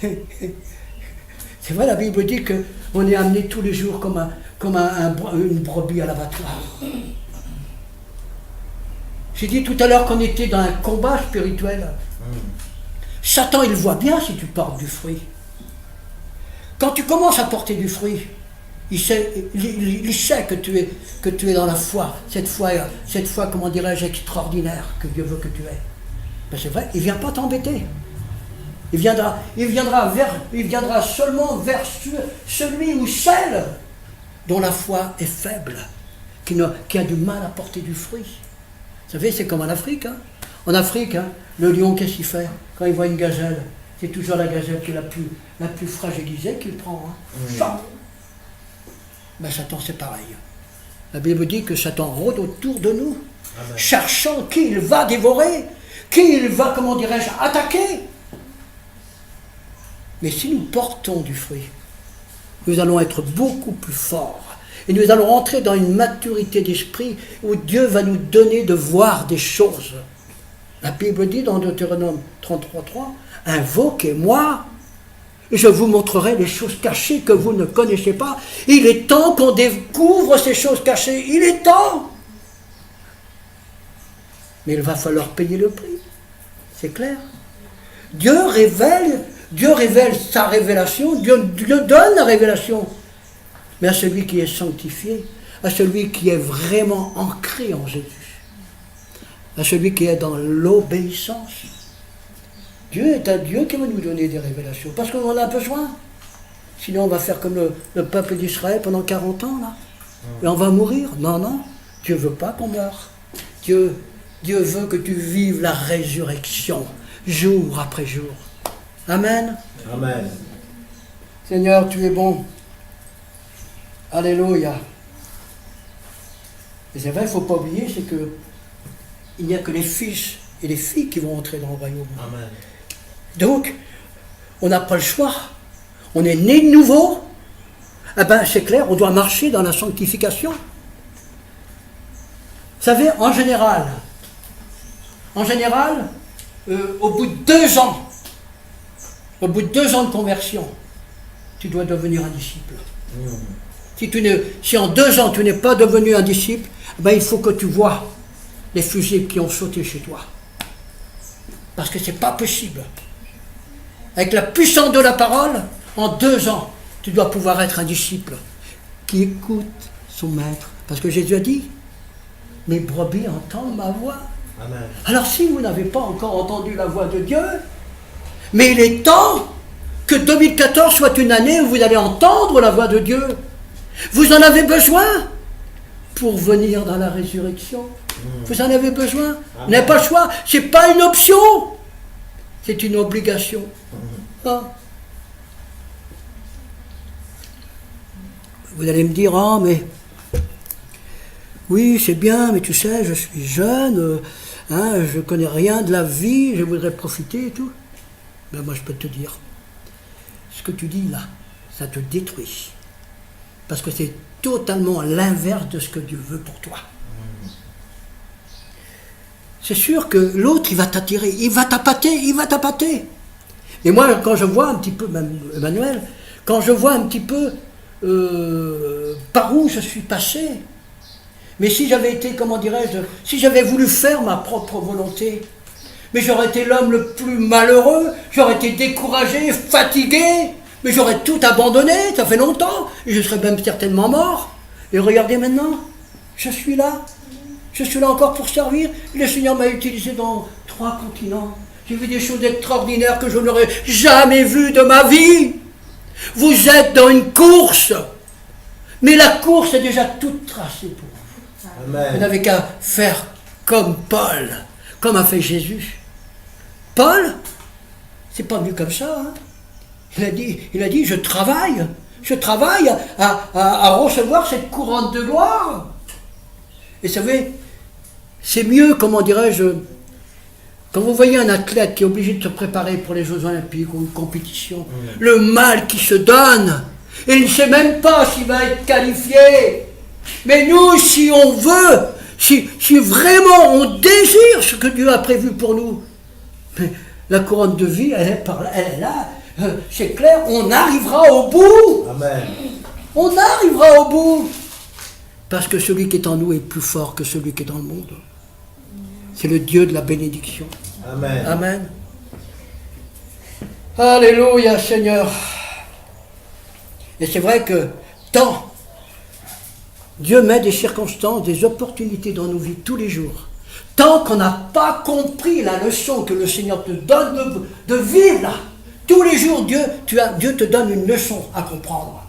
C'est vrai, la Bible dit qu'on est amené tous les jours comme une brebis à l'abattoir. J'ai dit tout à l'heure qu'on était dans un combat spirituel. Satan, il voit bien si tu portes du fruit. Quand tu commences à porter du fruit, il sait que tu es dans la foi, cette foi, comment dirais-je, extraordinaire que Dieu veut que tu aies. Ben c'est vrai, il ne vient pas t'embêter. Il viendra seulement vers celui ou celle dont la foi est faible, qui a du mal à porter du fruit. Vous savez, c'est comme en Afrique. En Afrique, le lion, qu'est-ce qu'il fait quand il voit une gazelle? C'est toujours la gazelle qui est la plus fragilisée qu'il prend. Ben, Satan, c'est pareil. La Bible dit que Satan rôde autour de nous, Amen. Cherchant qui il va dévorer, qui il va, comment dirais-je, attaquer. Mais si nous portons du fruit, nous allons être beaucoup plus forts. Et nous allons entrer dans une maturité d'esprit où Dieu va nous donner de voir des choses. La Bible dit dans Deutéronome 33:3, « Invoquez-moi, et je vous montrerai les choses cachées que vous ne connaissez pas. » Il est temps qu'on découvre ces choses cachées. Il est temps. Mais il va falloir payer le prix. C'est clair. Dieu révèle sa révélation. Dieu donne la révélation. Mais à celui qui est sanctifié, à celui qui est vraiment ancré en Jésus, à celui qui est dans l'obéissance. Dieu est un Dieu qui va nous donner des révélations, parce qu'on en a besoin. Sinon on va faire comme le peuple d'Israël pendant 40 ans, là. Et on va mourir. Non, Dieu ne veut pas qu'on meure. Dieu veut que tu vives la résurrection, jour après jour. Amen. Amen. Seigneur, tu es bon. Alléluia. Et c'est vrai, il ne faut pas oublier, c'est que il n'y a que les fils et les filles qui vont entrer dans le royaume. Amen. Donc, on n'a pas le choix. On est né de nouveau. Eh bien, c'est clair, on doit marcher dans la sanctification. Vous savez, en général, au bout de 2 ans, de conversion, tu dois devenir un disciple. Si en 2 ans tu n'es pas devenu un disciple, ben il faut que tu vois les fusibles qui ont sauté chez toi. Parce que ce n'est pas possible. Avec la puissance de la parole, en 2 ans, tu dois pouvoir être un disciple qui écoute son maître. Parce que Jésus a dit, mes brebis entendent ma voix. Amen. Alors si vous n'avez pas encore entendu la voix de Dieu, mais il est temps que 2014 soit une année où vous allez entendre la voix de Dieu. Vous en avez besoin pour venir dans la résurrection. Vous en avez besoin. Vous n'avez pas le choix. Ce n'est pas une option. C'est une obligation. Vous allez me dire, mais oui, c'est bien, mais tu sais, je suis jeune, hein, je connais rien de la vie, je voudrais profiter et tout. Ben moi je peux te dire, ce que tu dis là, ça te détruit. Parce que c'est totalement l'inverse de ce que Dieu veut pour toi. C'est sûr que l'autre, il va t'attirer, il va t'appâter. Et moi, quand je vois un petit peu, même Emmanuel, quand je vois un petit peu par où je suis passé, mais si j'avais été, comment dirais-je, si j'avais voulu faire ma propre volonté, mais j'aurais été l'homme le plus malheureux, j'aurais été découragé, fatigué, mais j'aurais tout abandonné, ça fait longtemps, et je serais même certainement mort. Et regardez maintenant, je suis là encore pour servir. Le Seigneur m'a utilisé dans 3 continents. J'ai vu des choses extraordinaires que je n'aurais jamais vues de ma vie. Vous êtes dans une course, mais la course est déjà toute tracée pour vous. Amen. Vous n'avez qu'à faire comme Paul, comme a fait Jésus. Paul, c'est pas venu comme ça. Hein. Il a dit, je travaille à recevoir cette couronne de gloire. Et vous savez, c'est mieux, comment dirais-je, quand vous voyez un athlète qui est obligé de se préparer pour les Jeux Olympiques ou une compétition, le mal qui se donne, et il ne sait même pas s'il va être qualifié. Mais nous, si on veut, si vraiment on désire ce que Dieu a prévu pour nous, mais la couronne de vie, elle est par là, elle est là. C'est clair, on arrivera au bout. Amen. On arrivera au bout. Parce que celui qui est en nous est plus fort que celui qui est dans le monde. C'est le Dieu de la bénédiction. Amen. Amen. Alléluia, Seigneur. Et c'est vrai que tant Dieu met des circonstances, des opportunités dans nos vies tous les jours. Tant qu'on n'a pas compris la leçon que le Seigneur te donne de vivre là, tous les jours, Dieu te donne une leçon à comprendre.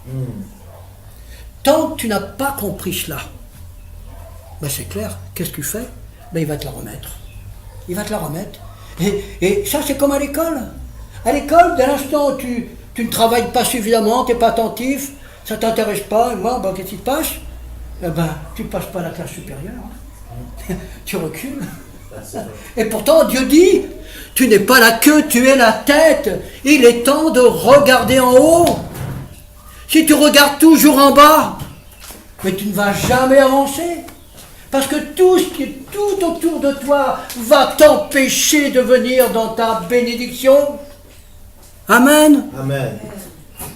Tant que tu n'as pas compris cela, ben c'est clair, qu'est-ce que tu fais? Ben il va te la remettre. Il va te la remettre. Et ça, c'est comme à l'école. À l'école, dès l'instant où tu ne travailles pas suffisamment, tu n'es pas attentif, ça ne t'intéresse pas, et moi, ben, qu'est-ce qui te passe? Eh ben, tu ne passes pas à la classe supérieure. Hein. Tu recules. Et pourtant, Dieu dit, tu n'es pas la queue, tu es la tête. Il est temps de regarder en haut. Si tu regardes toujours en bas, mais tu ne vas jamais avancer. Parce que tout ce qui est tout autour de toi va t'empêcher de venir dans ta bénédiction. Amen. Amen.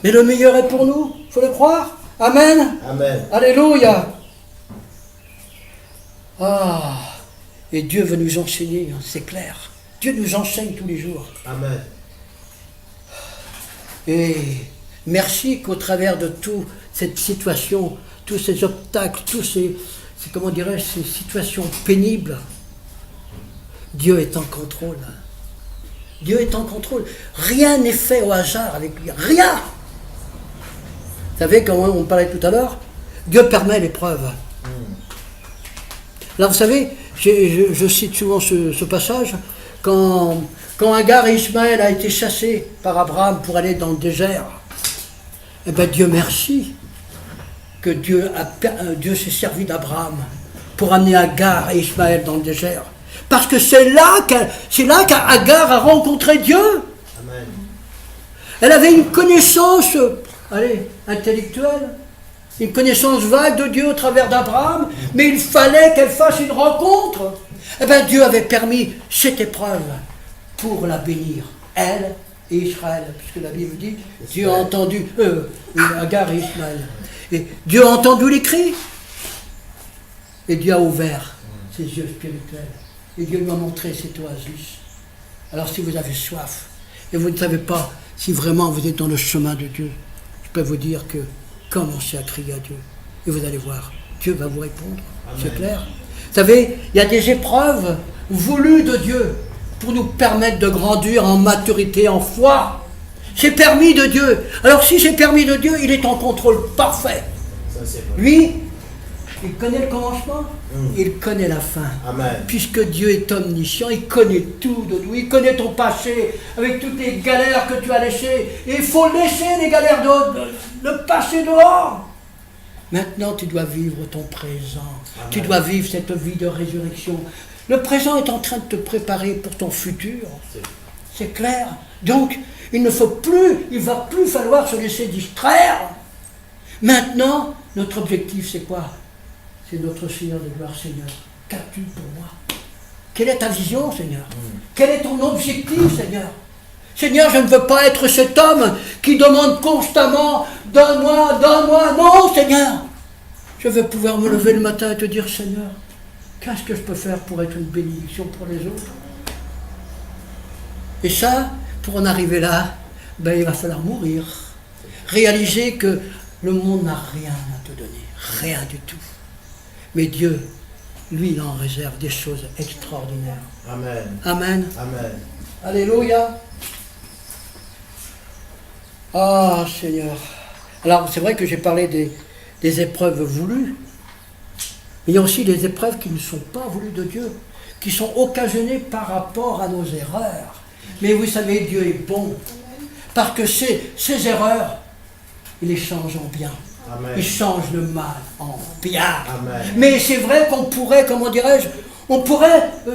Mais le meilleur est pour nous, il faut le croire. Amen. Amen. Alléluia. Ah, et Dieu veut nous enseigner, c'est clair. Dieu nous enseigne tous les jours. Amen. Et merci qu'au travers de toute cette situation, tous ces obstacles, comment dirais-je, ces situations pénibles, Dieu est en contrôle. Dieu est en contrôle. Rien n'est fait au hasard avec lui. Rien. Vous savez, comme on parlait tout à l'heure, Dieu permet l'épreuve. Alors vous savez, je cite souvent ce passage, quand Agar et Ismaël a été chassés par Abraham pour aller dans le désert, eh bien Dieu merci que Dieu s'est servi d'Abraham pour amener Agar et Ismaël dans le désert. Parce que c'est là qu'Agar a rencontré Dieu. Amen. Elle avait une connaissance, intellectuelle, une connaissance vague de Dieu au travers d'Abraham, mais il fallait qu'elle fasse une rencontre. Eh bien Dieu avait permis cette épreuve pour la bénir, elle et Israël, puisque la Bible dit, Dieu a entendu, Agar et Ismaël. Et Dieu a entendu les cris. Et Dieu a ouvert ses yeux spirituels. Et Dieu lui a montré cette oasis. Alors si vous avez soif, et vous ne savez pas si vraiment vous êtes dans le chemin de Dieu, je peux vous dire que commencez à crier à Dieu. Et vous allez voir, Dieu va vous répondre. Amen. C'est clair. Vous savez, il y a des épreuves voulues de Dieu pour nous permettre de grandir en maturité, en foi. C'est permis de Dieu. Alors si c'est permis de Dieu, il est en contrôle parfait. Lui, il connaît le commencement, il connaît la fin. Amen. Puisque Dieu est omniscient, il connaît tout de nous. Il connaît ton passé, avec toutes les galères que tu as laissées. Et il faut laisser les galères le passé dehors. Maintenant, tu dois vivre ton présent. Amen. Tu dois vivre cette vie de résurrection. Le présent est en train de te préparer pour ton futur. C'est clair. Donc, il va plus falloir se laisser distraire. Maintenant, notre objectif, c'est quoi? C'est notre Seigneur de gloire. Seigneur, qu'as-tu pour moi? Quelle est ta vision, Seigneur? Quel est ton objectif, Seigneur? Seigneur, je ne veux pas être cet homme qui demande constamment « Donne-moi, donne-moi ». Non, Seigneur. Je veux pouvoir me lever le matin et te dire « Seigneur, qu'est-ce que je peux faire pour être une bénédiction pour les autres ?» Et ça, pour en arriver là, il va falloir mourir. Réaliser que le monde n'a rien à te donner. Rien du tout. Mais Dieu, lui, il en réserve des choses extraordinaires. Amen. Amen. Amen. Alléluia. Ah, Seigneur. Alors, c'est vrai que j'ai parlé des épreuves voulues, mais il y a aussi des épreuves qui ne sont pas voulues de Dieu, qui sont occasionnées par rapport à nos erreurs. Mais vous savez, Dieu est bon, parce que ces erreurs, il les change en bien. Amen. Il change le mal en bien. Amen. Mais c'est vrai qu'on pourrait, comment dirais-je,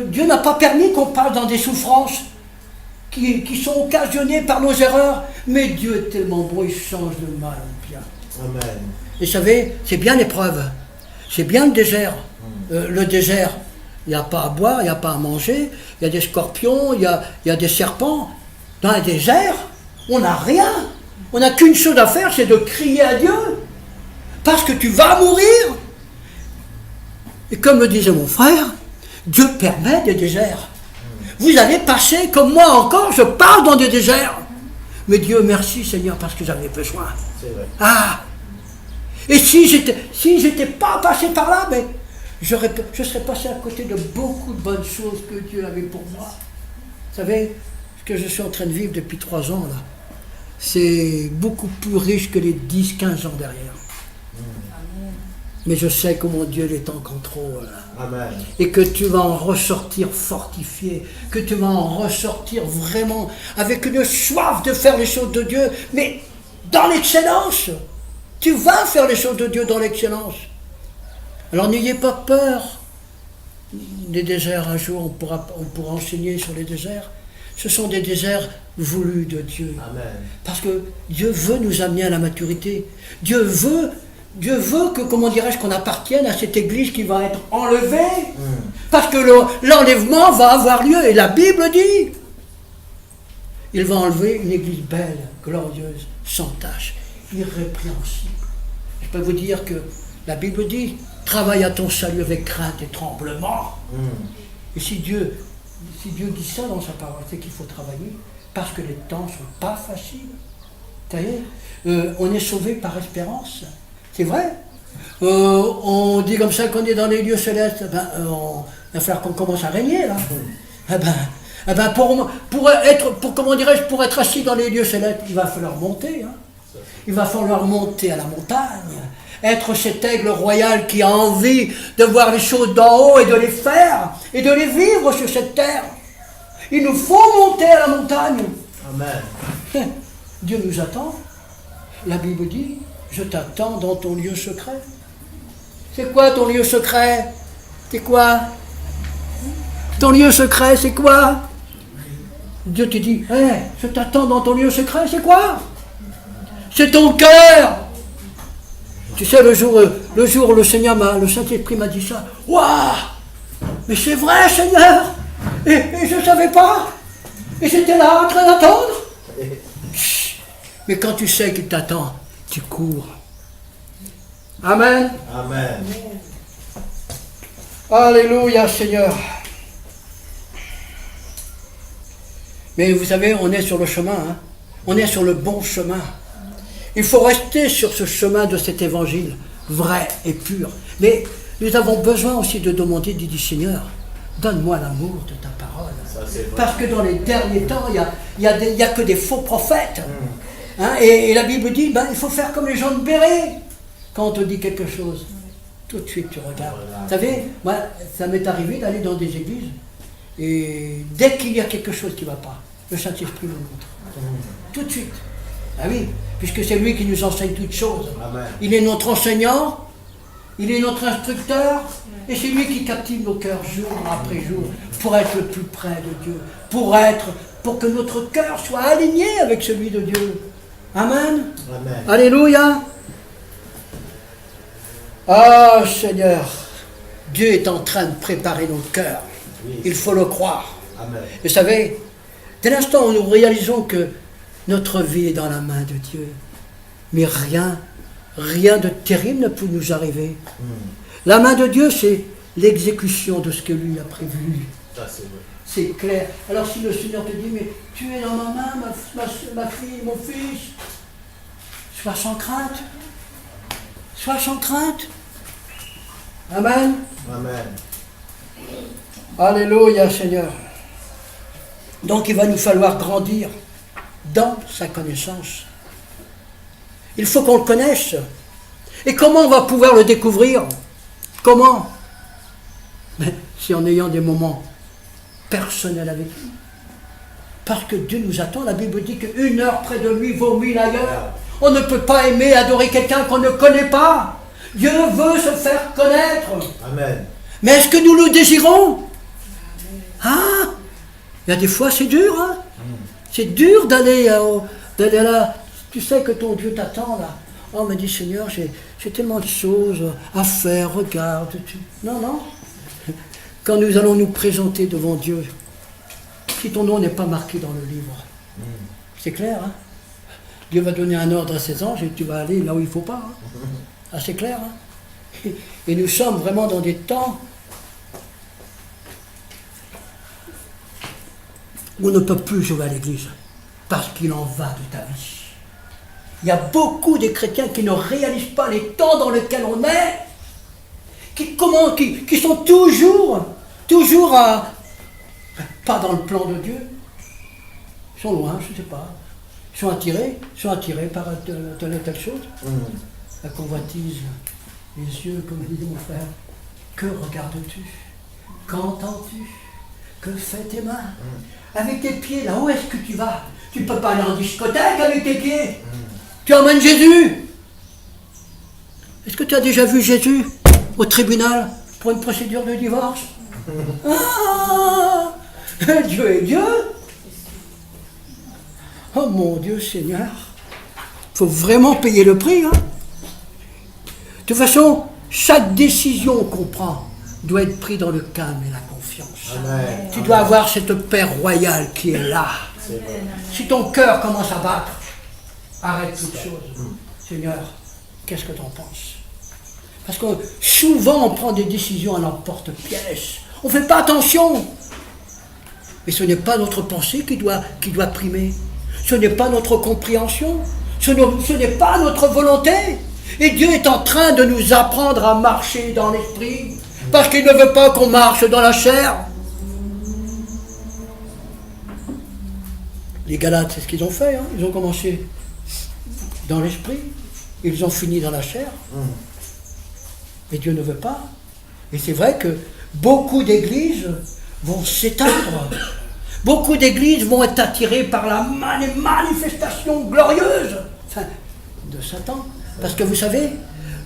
Dieu n'a pas permis qu'on parle dans des souffrances qui sont occasionnées par nos erreurs, mais Dieu est tellement bon, il change le mal en bien. Amen. Et vous savez, c'est bien l'épreuve, c'est bien le désert. Le désert, il n'y a pas à boire, il n'y a pas à manger, il y a des scorpions, il y a des serpents. Dans un désert, on n'a rien. On n'a qu'une chose à faire, c'est de crier à Dieu. Parce que tu vas mourir. Et comme le disait mon frère, Dieu permet des déserts. Vous allez passer, comme moi encore, je pars dans des déserts. Mais Dieu merci Seigneur, parce que j'en ai besoin. C'est vrai. Ah! Et si j'étais pas passé par là, je serais passé à côté de beaucoup de bonnes choses que Dieu avait pour moi. Vous savez, ce que je suis en train de vivre depuis 3 ans, là, c'est beaucoup plus riche que les 10-15 ans derrière. Mais je sais comment Dieu est en contrôle. Amen. Et que tu vas en ressortir fortifié, que tu vas en ressortir vraiment avec une soif de faire les choses de Dieu, mais dans l'excellence. Tu vas faire les choses de Dieu dans l'excellence. Alors n'ayez pas peur des déserts. Un jour, on pourra enseigner sur les déserts. Ce sont des déserts voulus de Dieu. Amen. Parce que Dieu veut nous amener à la maturité. Dieu veut que, comment dirais-je, qu'on appartienne à cette église qui va être enlevée. Parce que l'enlèvement va avoir lieu. Et la Bible dit, il va enlever une église belle, glorieuse, sans tache, irrépréhensible. Je peux vous dire que la Bible dit, travaille à ton salut avec crainte et tremblement. Et si Dieu dit ça dans sa parole, c'est qu'il faut travailler, parce que les temps ne sont pas faciles. Vous voyez, on est sauvé par espérance. C'est vrai. On dit comme ça qu'on est dans les lieux célestes. Il va falloir qu'on commence à régner là. Pour être assis dans les lieux célestes, il va falloir monter. Il va falloir monter à la montagne. Être cet aigle royal qui a envie de voir les choses d'en haut et de les faire et de les vivre sur cette terre. Il nous faut monter à la montagne. Amen. Dieu nous attend. La Bible dit, je t'attends dans ton lieu secret. C'est quoi ton lieu secret? C'est quoi? Ton lieu secret, c'est quoi? Dieu te dit, je t'attends dans ton lieu secret, c'est quoi? C'est ton cœur. Tu sais, le jour où le Seigneur le Saint-Esprit m'a dit ça, waouh! Mais c'est vrai, Seigneur! Et je ne savais pas! Et j'étais là en train d'attendre! Mais quand tu sais qu'il t'attend, tu cours. Amen. Amen. Alléluia, Seigneur. Mais vous savez, on est sur le chemin, on est sur le bon chemin. Il faut rester sur ce chemin de cet évangile, vrai et pur. Mais nous avons besoin aussi de demander, dit Seigneur, donne-moi l'amour de ta parole. Ça, parce que dans les derniers temps, il y a que des faux prophètes. Et la Bible dit, il faut faire comme les gens de Béret. Quand on te dit quelque chose, tout de suite tu regardes. Vous savez, moi, ça m'est arrivé d'aller dans des églises, et dès qu'il y a quelque chose qui ne va pas, le Saint-Esprit me montre. Tout de suite. Ah oui, puisque c'est lui qui nous enseigne toutes choses. Amen. Il est notre enseignant, Il est notre instructeur et c'est lui qui captive nos cœurs jour après jour pour être le plus près de Dieu, pour que notre cœur soit aligné avec celui de Dieu. Amen. Amen. Alléluia. Ah Seigneur, Dieu est en train de préparer nos cœurs. Oui. Il faut le croire. Amen. Vous savez, dès l'instant où nous réalisons que notre vie est dans la main de Dieu, mais rien de terrible ne peut nous arriver. La main de Dieu, c'est l'exécution de ce que lui a prévu. Ça, c'est vrai. C'est clair. Alors si le Seigneur te dit, mais tu es dans ma main, ma fille, mon fils, sois sans crainte. Sois sans crainte. Amen. Amen. Alléluia, Seigneur. Donc il va nous falloir grandir dans sa connaissance. Il faut qu'on le connaisse. Et comment on va pouvoir le découvrir? Comment? Mais c'est en ayant des moments personnels avec lui. Parce que Dieu nous attend. La Bible dit qu'une heure près de lui vaut 1000 ailleurs. On ne peut pas aimer, adorer quelqu'un qu'on ne connaît pas. Dieu veut se faire connaître. Amen. Mais est-ce que nous le désirons? Ah, il y a des fois c'est dur. Hein? C'est dur d'aller là. Tu sais que ton Dieu t'attend là. Oh, me dit Seigneur, j'ai tellement de choses à faire, regarde. Non, non. Quand nous allons nous présenter devant Dieu, si ton nom n'est pas marqué dans le livre, c'est clair, hein? Dieu va donner un ordre à ses anges et tu vas aller là où il ne faut pas. Hein? Ah, c'est clair. Hein? Et nous sommes vraiment dans des temps où on ne peut plus jouer à l'église parce qu'il en va de ta vie. Il y a beaucoup de chrétiens qui ne réalisent pas les temps dans lesquels on est, qui sont toujours pas dans le plan de Dieu. Ils sont loin, je ne sais pas. Ils sont attirés par telle ou telle chose. La convoitise, les yeux, comme dit mon frère. Que regardes-tu? Qu'entends-tu? Que fait tes mains? Avec tes pieds, là, où est-ce que tu vas? Tu ne peux pas aller en discothèque avec tes pieds. Tu emmènes Jésus. Est-ce que tu as déjà vu Jésus au tribunal pour une procédure de divorce? Ah, Dieu est Dieu. Oh mon Dieu Seigneur. Il faut vraiment payer le prix. Hein? De toute façon, chaque décision qu'on prend doit être prise dans le calme et la confiance. Amen. Tu dois avoir cette paix royale qui est là. Si ton cœur commence à battre, arrête toute chose. Seigneur, qu'est-ce que tu en penses? Parce que souvent on prend des décisions à l'emporte-pièce. On ne fait pas attention. Mais ce n'est pas notre pensée qui doit primer. Ce n'est pas notre compréhension. Ce n'est pas notre volonté. Et Dieu est en train de nous apprendre à marcher dans l'esprit. Parce qu'il ne veut pas qu'on marche dans la chair. Les Galates, c'est ce qu'ils ont fait. Hein. Ils ont commencé dans l'esprit. Ils ont fini dans la chair. Et Dieu ne veut pas. Et c'est vrai que beaucoup d'églises vont s'éteindre. Beaucoup d'églises vont être attirées par les manifestations glorieuses de Satan. Parce que vous savez,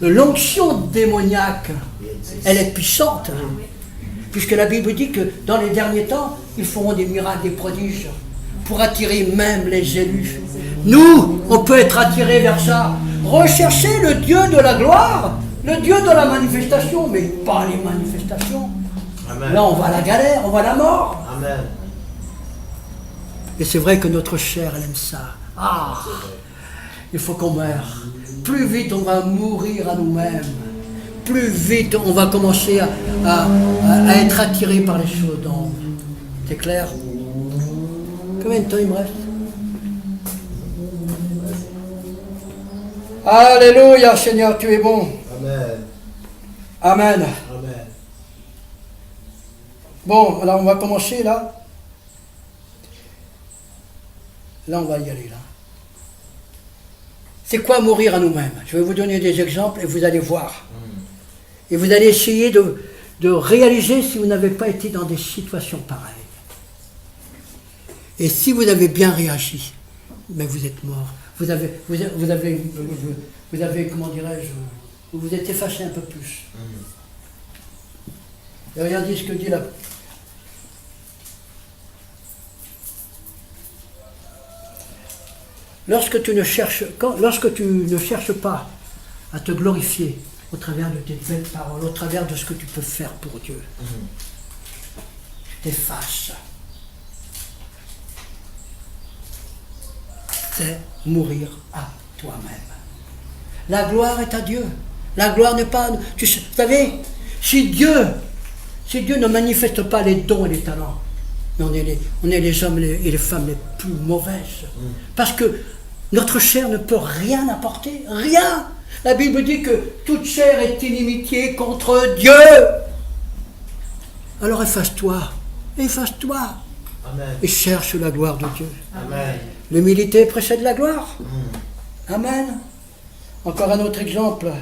l'onction démoniaque, elle est puissante. Puisque la Bible dit que dans les derniers temps, ils feront des miracles, des prodiges, pour attirer même les élus. Nous, on peut être attirés vers ça. Rechercher le Dieu de la gloire, le Dieu de la manifestation, mais pas les manifestations. Amen. Là, on va à la galère, on va à la mort. Amen. Et c'est vrai que notre chair, elle aime ça. Ah, il faut qu'on meure. Plus vite on va mourir à nous-mêmes, plus vite on va commencer à être attiré par les choses d'ombre. C'est clair? Combien de temps il me reste? Alléluia, Seigneur, tu es bon. Amen. Amen. Amen. Bon, alors on va commencer là. Là, on va y aller là. C'est quoi mourir à nous-mêmes? Je vais vous donner des exemples et vous allez voir. Et vous allez essayer de réaliser si vous n'avez pas été dans des situations pareilles. Et si vous avez bien réagi, mais vous êtes mort. Vous avez comment dirais-je, vous vous êtes effacé un peu plus. Et regardez ce que dit la... Lorsque tu ne cherches pas à te glorifier au travers de tes belles paroles, au travers de ce que tu peux faire pour Dieu, tu t'effaces. C'est mourir à toi-même. La gloire est à Dieu. La gloire n'est pas... Vous savez, si Dieu ne manifeste pas les dons et les talents, on est les hommes et les femmes les plus mauvaises. Parce que notre chair ne peut rien apporter. Rien. La Bible dit que toute chair est inimitié contre Dieu. Alors efface-toi. Efface-toi. Amen. Et cherche la gloire de Dieu. Amen. L'humilité précède la gloire. Amen. Encore un autre exemple.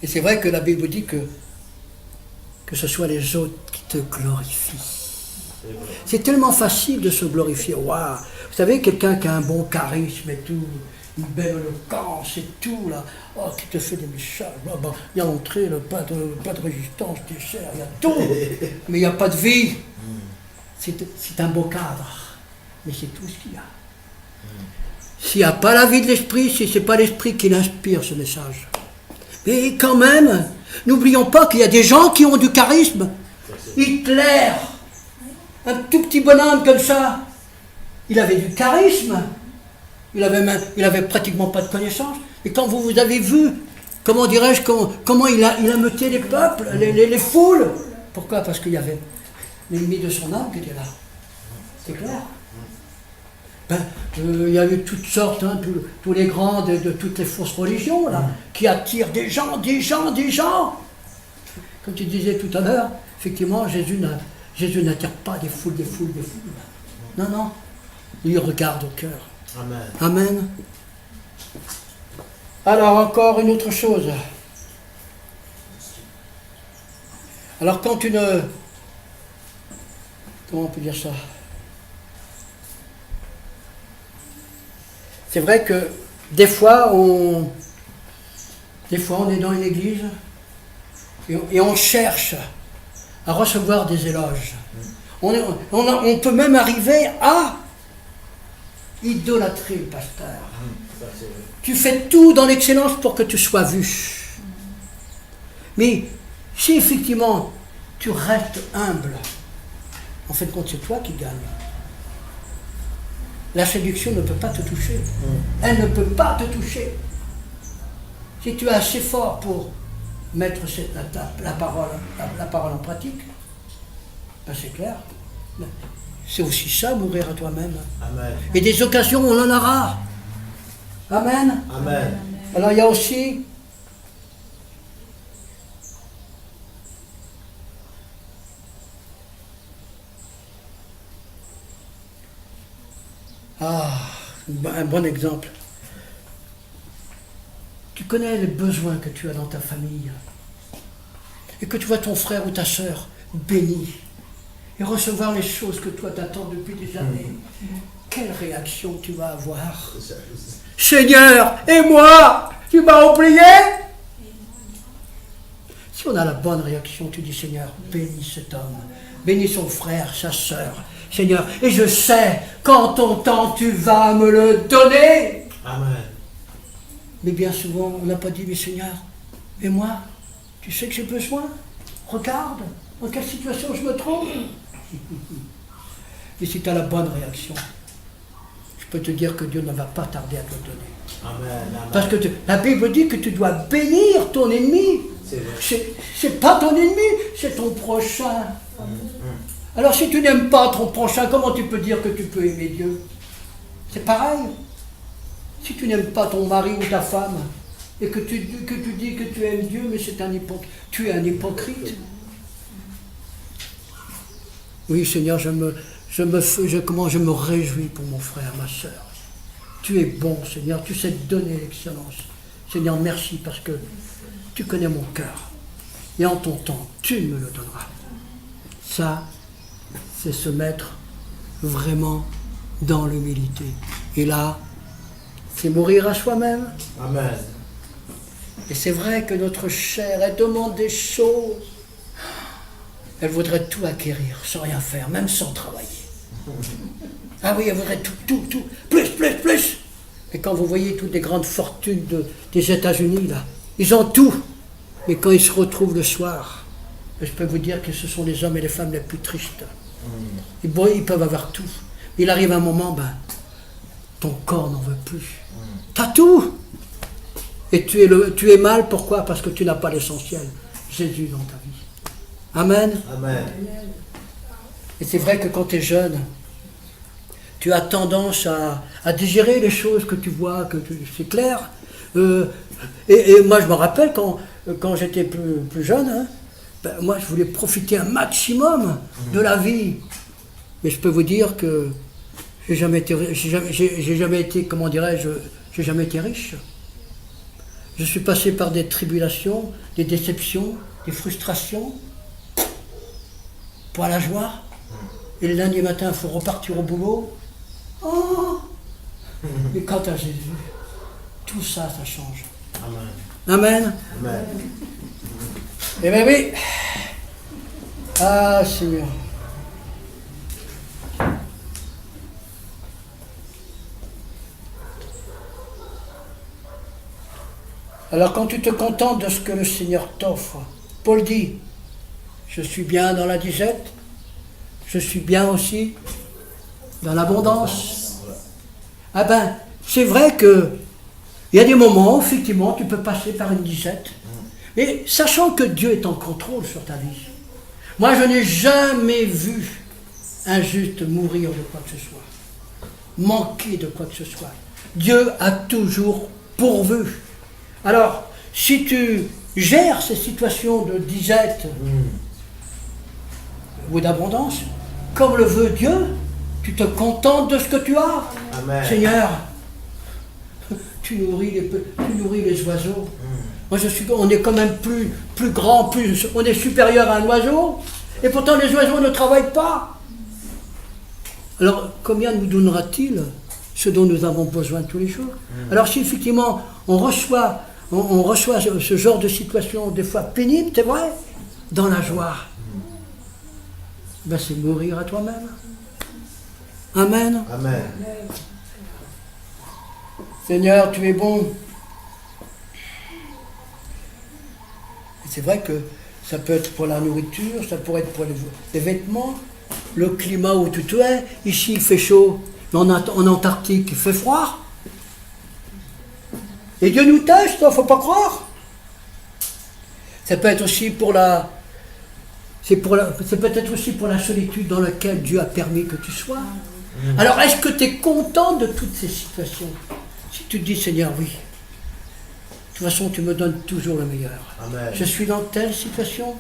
Et c'est vrai que la Bible dit que ce soit les autres qui te glorifient. C'est tellement facile de se glorifier. Waouh. Vous savez, quelqu'un qui a un bon charisme et tout, une belle éloquence et tout, là, oh, qui te fait des messages. Bon, il y a l'entrée, pas de résistance, des chairs, il y a tout. Mais il n'y a pas de vie. C'est un beau cadre. Mais c'est tout ce qu'il y a. S'il n'y a pas la vie de l'esprit, si ce n'est pas l'esprit qui l'inspire ce message. Mais quand même, n'oublions pas qu'il y a des gens qui ont du charisme. Hitler, un tout petit bonhomme comme ça, il avait du charisme. Il avait pratiquement pas de connaissances. Et quand vous avez vu, comment dirais-je, comment il a ameuté les peuples, les foules. Pourquoi? Parce qu'il y avait l'ennemi de son âme qui était là. C'est clair. Il y a eu toutes sortes, hein, tous les grands de toutes les fausses religions, là, qui attirent des gens. Comme tu disais tout à l'heure, effectivement, Jésus n'attire pas des foules. Non. Il regarde au cœur. Amen. Amen. Alors, encore une autre chose. Alors, quand tu ne... Comment on peut dire ça? C'est vrai que des fois on est dans une église et on cherche à recevoir des éloges. On peut même arriver à idolâtrer le pasteur. Tu fais tout dans l'excellence pour que tu sois vu. Mais si effectivement tu restes humble, en fin de compte c'est toi qui gagnes. La séduction ne peut pas te toucher. Elle ne peut pas te toucher. Si tu es assez fort pour mettre la parole en pratique, ben c'est clair. C'est aussi ça, mourir à toi-même. Amen. Et des occasions, on en aura. Amen. Amen. Alors il y a aussi... un bon exemple. Tu connais les besoins que tu as dans ta famille et que tu vois ton frère ou ta sœur béni et recevoir les choses que toi t'attends depuis des années. Quelle réaction tu vas avoir? Seigneur, et moi? Tu m'as oublié? Si on a la bonne réaction, tu dis Seigneur, bénis cet homme, bénis son frère, sa sœur. Seigneur, et je sais qu'en ton temps tu vas me le donner. Amen. Mais bien souvent, on n'a pas dit, mais Seigneur, et moi, tu sais que j'ai besoin? Regarde, dans quelle situation je me trouve. Mais si tu as la bonne réaction, je peux te dire que Dieu ne va pas tarder à te le donner. Amen. Amen. Parce que la Bible dit que tu dois bénir ton ennemi. C'est pas ton ennemi, c'est ton prochain. Alors si tu n'aimes pas ton prochain, comment tu peux dire que tu peux aimer Dieu? C'est pareil. Si tu n'aimes pas ton mari ou ta femme, et que tu dis que tu aimes Dieu, mais tu es un hypocrite. Oui, Seigneur, je me réjouis pour mon frère, ma soeur. Tu es bon, Seigneur, tu sais donner l'excellence. Seigneur, merci parce que tu connais mon cœur. Et en ton temps, tu me le donneras. Ça, c'est se mettre vraiment dans l'humilité. Et là, c'est mourir à soi-même. Amen. Et c'est vrai que notre chair, elle demande des choses. Elle voudrait tout acquérir, sans rien faire, même sans travailler. Ah oui, elle voudrait tout, plus. Et quand vous voyez toutes les grandes fortunes des États-Unis, là, ils ont tout. Mais quand ils se retrouvent le soir, je peux vous dire que ce sont les hommes et les femmes les plus tristes. Ils peuvent avoir tout. Il arrive un moment, ton corps n'en veut plus. T'as tout. Et tu es mal, pourquoi? Parce que tu n'as pas l'essentiel. Jésus dans ta vie. Amen. Amen. Et c'est vrai que quand tu es jeune, tu as tendance à digérer les choses que tu vois, c'est clair. Et moi, je me rappelle quand j'étais plus jeune, moi, je voulais profiter un maximum de la vie. Mais je peux vous dire que j'ai jamais été, comment dirais-je, j'ai jamais été riche. Je suis passé par des tribulations, des déceptions, des frustrations, pour la joie. Et le lundi matin, il faut repartir au boulot. Oh! Et quant à Jésus, tout ça, ça change. Amen. Amen. Amen. Eh bien oui. Ah, Seigneur. Alors quand tu te contentes de ce que le Seigneur t'offre, Paul dit, je suis bien dans la disette, je suis bien aussi dans l'abondance. Ah ben, c'est vrai que il y a des moments où effectivement tu peux passer par une disette, mais sachant que Dieu est en contrôle sur ta vie. Moi je n'ai jamais vu un juste mourir de quoi que ce soit, manquer de quoi que ce soit. Dieu a toujours pourvu. Alors, si tu gères ces situations de disette ou d'abondance, comme le veut Dieu, tu te contentes de ce que tu as. Amen. Seigneur, tu nourris les oiseaux. Moi, on est quand même plus grand, on est supérieur à un oiseau, et pourtant les oiseaux ne travaillent pas. Alors, combien nous donnera-t-il ce dont nous avons besoin tous les jours? Alors, si effectivement on reçoit ce genre de situation, des fois pénible, c'est vrai, dans la joie, c'est mourir à toi-même. Amen. Amen. Seigneur, tu es bon. Et c'est vrai que ça peut être pour la nourriture, ça pourrait être pour les vêtements, le climat où tu es. Ici, il fait chaud, mais en Antarctique, il fait froid. Et Dieu nous teste, il ne faut pas croire. Ça peut être aussi c'est peut-être aussi pour la solitude dans laquelle Dieu a permis que tu sois. Alors, est-ce que tu es content de toutes ces situations? Si tu te dis, Seigneur, oui. De toute façon, tu me donnes toujours le meilleur. Amen. Je suis dans telle situation,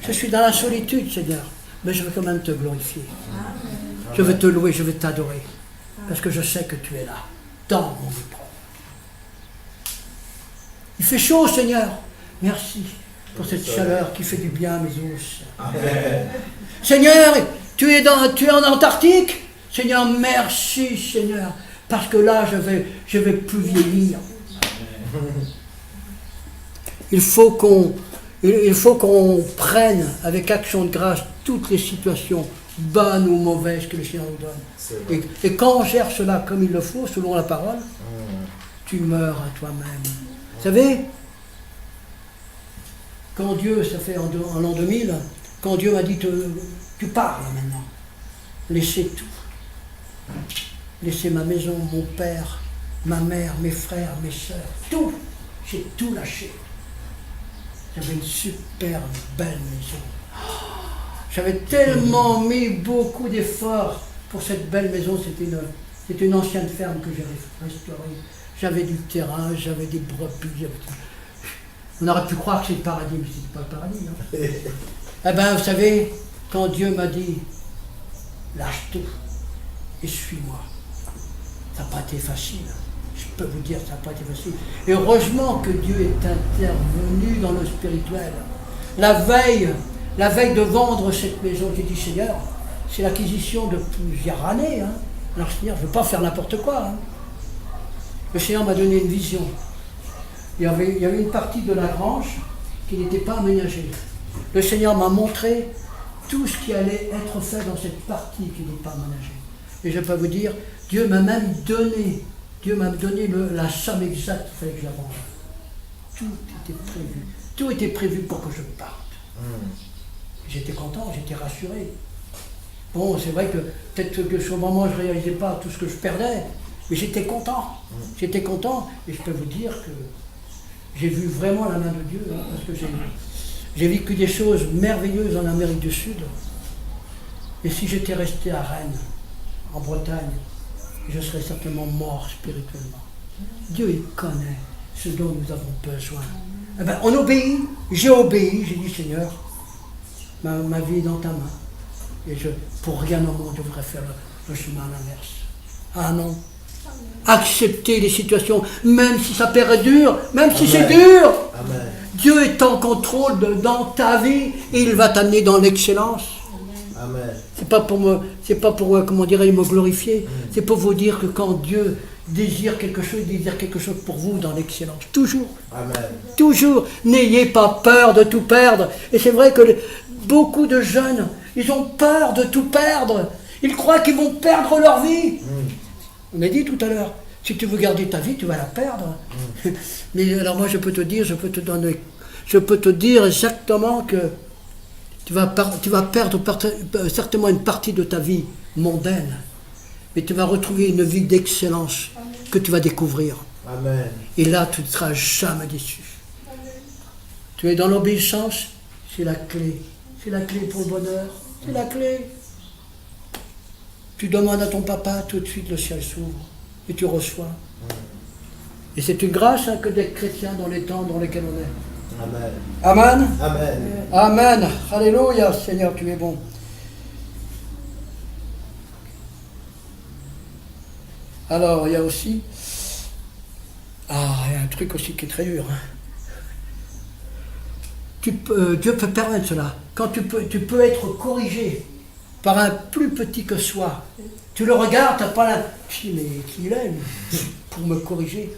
je suis dans la solitude, Seigneur, mais je veux quand même te glorifier. Amen. Je veux te louer, je veux t'adorer, parce que je sais que tu es là, dans mon épreuve. Il fait chaud, Seigneur. Merci pour cette chaleur qui fait du bien à mes os. Amen. Seigneur, tu es en Antarctique. Seigneur, merci, Seigneur, parce que là, je vais plus vieillir. Il faut qu'on prenne avec action de grâce toutes les situations, bonnes ou mauvaises, que le Seigneur nous donne. Et quand on gère cela comme il le faut, selon la parole, tu meurs à toi-même. Vous savez, quand Dieu, ça fait en l'an 2000, quand Dieu m'a dit, tu pars là maintenant, laissez tout. Laissez ma maison, mon père, ma mère, mes frères, mes soeurs, tout. J'ai tout lâché. J'avais une super belle maison. J'avais tellement mis beaucoup d'efforts pour cette belle maison. C'était une ancienne ferme que j'ai restaurée. J'avais du terrain, j'avais des brebis. On aurait pu croire que c'est le paradis, mais ce n'était pas le paradis. Hein. Eh bien, vous savez, quand Dieu m'a dit, lâche tout et suis-moi, ça n'a pas été facile. Je peux vous dire, ça n'a pas été facile. Et heureusement que Dieu est intervenu dans le spirituel. La veille de vendre cette maison, j'ai dit, Seigneur, c'est l'acquisition de plusieurs années. Hein. Alors, Seigneur, je ne veux pas faire n'importe quoi. Hein. Le Seigneur m'a donné une vision. il y avait une partie de la grange qui n'était pas aménagée. Le Seigneur m'a montré tout ce qui allait être fait dans cette partie qui n'est pas aménagée. Et je peux vous dire, Dieu m'a même donné, la somme exacte qu'il fallait que je la vende. Tout était prévu. Tout était prévu pour que je parte. J'étais content, j'étais rassuré. Bon, c'est vrai que peut-être que sur le moment, je ne réalisais pas tout ce que je perdais, mais j'étais content. J'étais content, et je peux vous dire que j'ai vu vraiment la main de Dieu, hein, parce que j'ai vécu des choses merveilleuses en Amérique du Sud. Et si j'étais resté à Rennes, en Bretagne, je serais certainement mort spirituellement. Dieu, il connaît ce dont nous avons besoin. Eh bien, on obéit, j'ai obéi, j'ai dit Seigneur, ma vie est dans ta main. Et pour rien au monde, je voudrais faire le chemin à l'inverse. Ah non. Accepter les situations, même si ça paraît dur, même si c'est dur. Amen. Dieu est en contrôle dans ta vie et il va t'amener dans l'excellence. Amen. C'est pas pour comment dirais-je, me glorifier. C'est pour vous dire que quand Dieu désire quelque chose, il désire quelque chose pour vous dans l'excellence. Toujours. Amen. Toujours. N'ayez pas peur de tout perdre. Et c'est vrai que beaucoup de jeunes, ils ont peur de tout perdre. Ils croient qu'ils vont perdre leur vie. On a dit tout à l'heure, si tu veux garder ta vie, tu vas la perdre. Mais alors moi je peux te dire exactement que tu vas perdre certainement une partie de ta vie mondaine, mais tu vas retrouver une vie d'excellence que tu vas découvrir. Amen. Et là, tu ne seras jamais déçu. Tu es dans l'obéissance, c'est la clé. C'est la clé pour le bonheur. C'est la clé. Tu demandes à ton papa, tout de suite le ciel s'ouvre et tu reçois. Et c'est une grâce que d'être chrétien dans les temps dans lesquels on est. Amen. Amen. Amen. Amen. Alléluia, Seigneur, tu es bon. Alors, il y a aussi... il y a un truc aussi qui est très dur. Dieu peut permettre cela. Quand tu peux être corrigé par un plus petit que soi. Tu le regardes, tu n'as pas la... Tu dis, mais qui il est, lui, pour me corriger?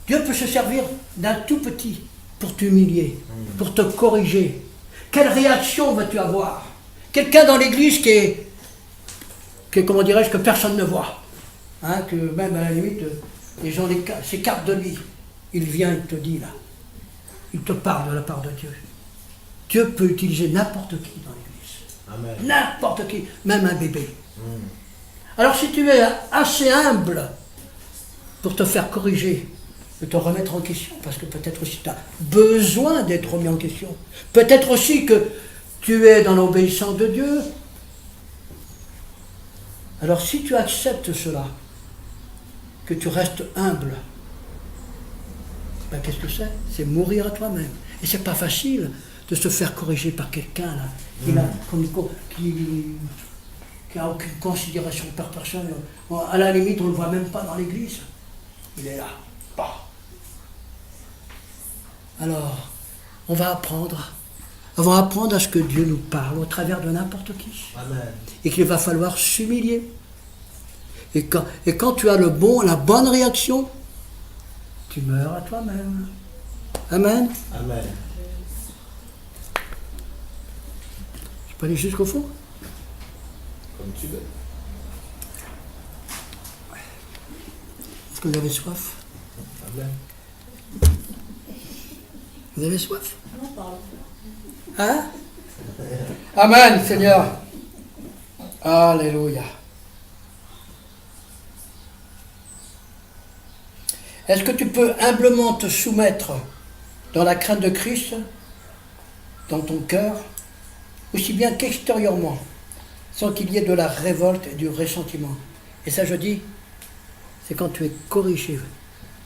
Dieu peut se servir d'un tout petit pour t'humilier, pour te corriger. Quelle réaction vas-tu avoir? Quelqu'un dans l'église qui est comment dirais-je, que personne ne voit. Hein, que même à la limite, les gens s'écartent de lui. Il vient, il te dit là. Il te parle de la part de Dieu. Dieu peut utiliser n'importe qui dans l'église. Amen. N'importe qui, même un bébé. Alors si tu es assez humble pour te faire corriger, de te remettre en question, parce que peut-être aussi tu as besoin d'être remis en question. Peut-être aussi que tu es dans l'obéissance de Dieu. Alors si tu acceptes cela, que tu restes humble, ben, qu'est-ce que c'est? C'est mourir à toi-même. Et c'est pas facile de se faire corriger par quelqu'un là, qui n'a aucune considération par personne. À la limite, on ne le voit même pas dans l'église. Il est là. Bah. Alors, on va apprendre à ce que Dieu nous parle au travers de n'importe qui. Amen. Et qu'il va falloir s'humilier. Et quand tu as la bonne réaction, tu meurs à toi-même. Amen. Amen. Je peux aller jusqu'au fond? Comme tu veux. Est-ce que vous avez soif? Amen. Vous avez soif? Hein? Amen, Seigneur. Alléluia. Est-ce que tu peux humblement te soumettre dans la crainte de Christ, dans ton cœur, aussi bien qu'extérieurement, sans qu'il y ait de la révolte et du ressentiment? Et ça, je dis, c'est quand tu es corrigé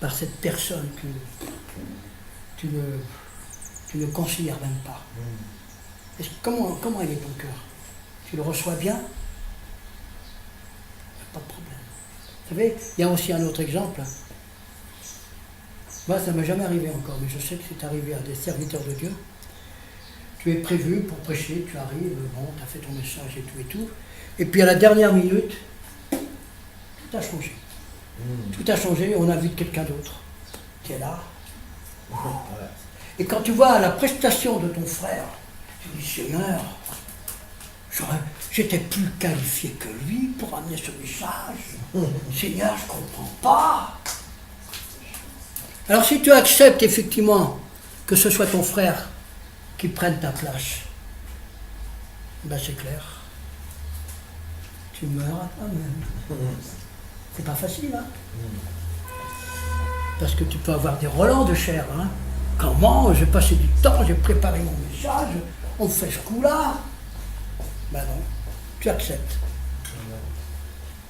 par cette personne que tu ne considères même pas. Comment il est ton cœur? Tu le reçois bien? Pas de problème. Vous savez, il y a aussi un autre exemple. Moi, ça ne m'est jamais arrivé encore, mais je sais que c'est arrivé à des serviteurs de Dieu. Tu es prévu pour prêcher, tu arrives, bon, tu as fait ton message et tout. Et puis à la dernière minute, tout a changé. Tout a changé, on a vu quelqu'un d'autre tu es là. Ouais. Et quand tu vois la prestation de ton frère, tu dis, Seigneur, j'étais plus qualifié que lui pour amener ce message. Seigneur, je ne comprends pas. Alors si tu acceptes effectivement que ce soit ton frère qui prenne ta place, ben c'est clair. Tu meurs à toi-même. C'est pas facile, hein? Parce que tu peux avoir des relents de chair, hein? Comment? J'ai passé du temps, j'ai préparé mon message, on fait ce coup-là. Ben non, tu acceptes.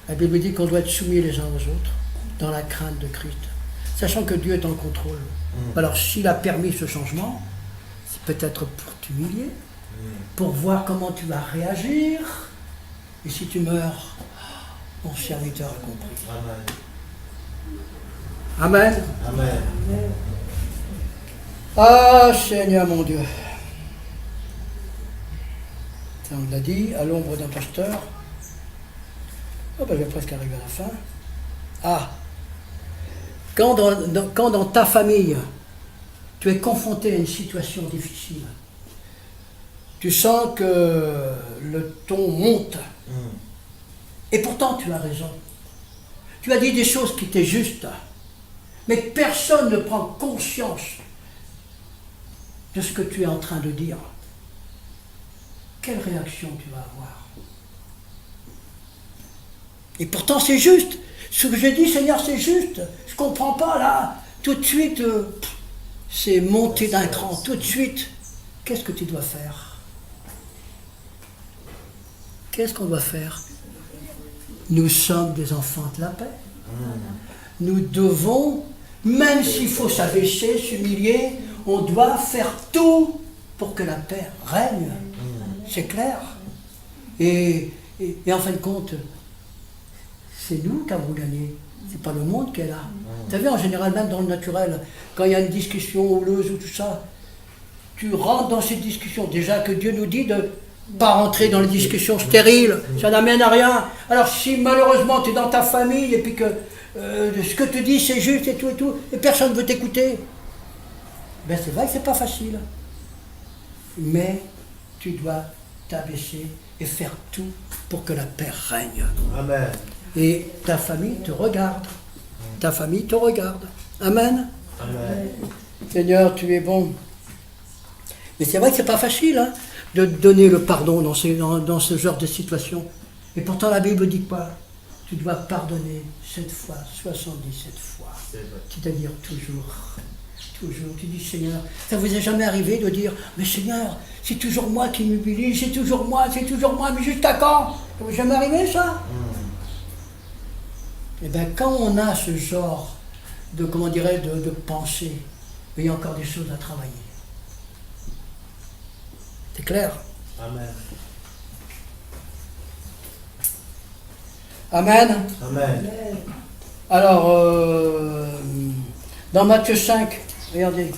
La Bible dit qu'on doit être soumis les uns aux autres, dans la crainte de Christ, sachant que Dieu est en contrôle. Alors s'il a permis ce changement, c'est peut-être pour t'humilier, pour voir comment tu vas réagir, et si tu meurs, mon serviteur a compris. Amen. Amen. Amen. Ah Seigneur mon Dieu. Ça, on l'a dit, à l'ombre d'un pasteur. Oh ben je vais presque arriver à la fin. Ah, quand dans ta famille, tu es confronté à une situation difficile, tu sens que le ton monte, et pourtant tu as raison. Tu as dit des choses qui étaient justes, mais personne ne prend conscience de ce que tu es en train de dire. Quelle réaction tu vas avoir? Et pourtant c'est juste. Ce que je dis, Seigneur, c'est juste. Je ne comprends pas là. Tout de suite, c'est monté d'un cran. Tout de suite, qu'est-ce que tu dois faire? Qu'est-ce qu'on doit faire? Nous sommes des enfants de la paix. Nous devons, même s'il faut s'abaisser, s'humilier, on doit faire tout pour que la paix règne. C'est clair. Et en fin de compte, c'est nous qui avons gagné. C'est pas le monde qui est là. Vous savez, en général, même dans le naturel, quand il y a une discussion houleuse ou tout ça, tu rentres dans ces discussions. Déjà que Dieu nous dit de ne pas rentrer dans les discussions stériles. Ça n'amène à rien. Alors si malheureusement tu es dans ta famille et puis que ce que tu dis c'est juste et tout, et personne ne veut t'écouter, ben c'est vrai que c'est pas facile. Mais tu dois t'abaisser et faire tout pour que la paix règne. Amen. Et ta famille te regarde. Ta famille te regarde. Amen. Amen. Seigneur, tu es bon. Mais c'est vrai que c'est pas facile hein, de donner le pardon dans ce genre de situation. Et pourtant la Bible dit quoi? Tu dois pardonner 7 fois, 77 fois. C'est-à-dire toujours. Toujours. Tu dis, Seigneur, ça vous est jamais arrivé de dire, mais Seigneur, c'est toujours moi qui m'humilie, c'est toujours moi, mais jusqu'à quand? Ça vous est jamais arrivé ça? Et bien quand on a ce genre de, de pensée, il y a encore des choses à travailler. C'est clair? Amen. Amen. Amen. Alors, dans Matthieu 5, regardez,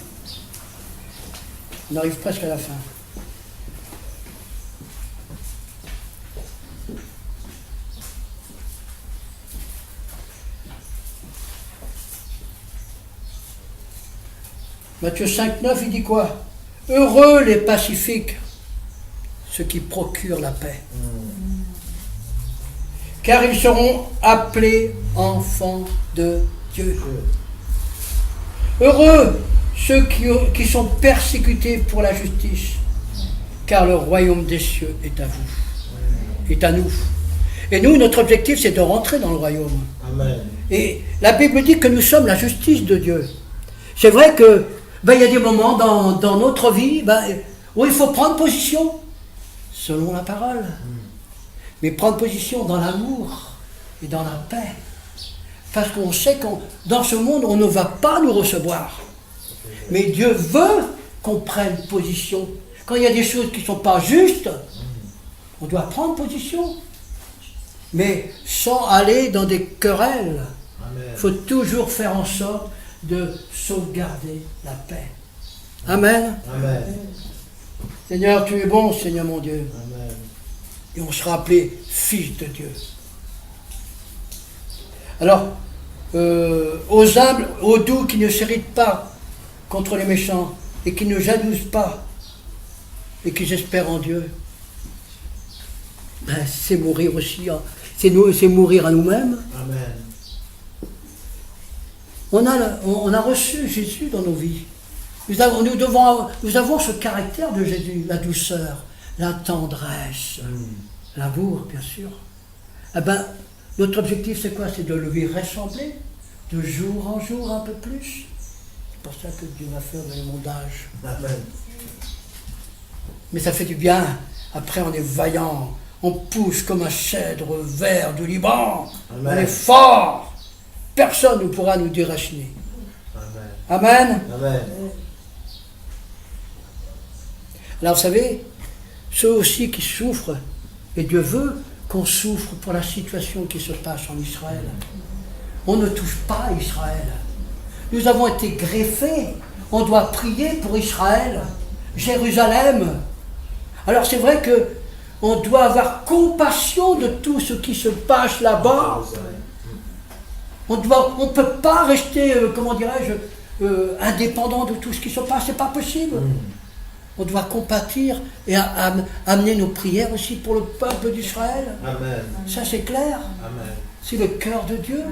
on arrive presque à la fin. Matthieu 5, 9, il dit quoi? Heureux les pacifiques, ceux qui procurent la paix. Car ils seront appelés enfants de Dieu. Heureux ceux qui sont persécutés pour la justice, car le royaume des cieux est à vous, est à nous. Et nous, notre objectif, c'est de rentrer dans le royaume. Amen. Et la Bible dit que nous sommes la justice de Dieu. C'est vrai que il y a des moments dans notre vie où il faut prendre position, selon la parole. Mais prendre position dans l'amour et dans la paix. Parce qu'on sait que dans ce monde, on ne va pas nous recevoir. Mais Dieu veut qu'on prenne position. Quand il y a des choses qui ne sont pas justes, on doit prendre position. Mais sans aller dans des querelles. Il faut toujours faire en sorte de sauvegarder la paix. Amen. Amen. Seigneur, tu es bon, Seigneur mon Dieu. Amen. Et on sera appelé fils de Dieu. Alors, aux humbles, aux doux qui ne s'irritent pas contre les méchants et qui ne jalousent pas et qui espèrent en Dieu. Ben, c'est mourir aussi, hein. C'est mourir à nous-mêmes. Amen. On a reçu Jésus dans nos vies. Nous avons ce caractère de Jésus, la douceur, la tendresse, l'amour, bien sûr. Eh ben, notre objectif, c'est quoi? C'est de lui ressembler, de jour en jour un peu plus. C'est pour ça que Dieu m'a fait dans les mondages. Amen. Mais ça fait du bien. Après, on est vaillant. On pousse comme un cèdre vert du Liban. Amen. On est fort. Personne ne pourra nous déraciner. Amen. Amen. Amen. Alors, vous savez, ceux aussi qui souffrent, et Dieu veut qu'on souffre pour la situation qui se passe en Israël. On ne touche pas à Israël. Nous avons été greffés. On doit prier pour Israël, Jérusalem. Alors c'est vrai que on doit avoir compassion de tout ce qui se passe là-bas. On ne peut pas rester, comment dirais-je, indépendant de tout ce qui se passe. C'est pas possible. On doit compatir et amener nos prières aussi pour le peuple d'Israël. Amen. Ça c'est clair. Amen. C'est le cœur de Dieu.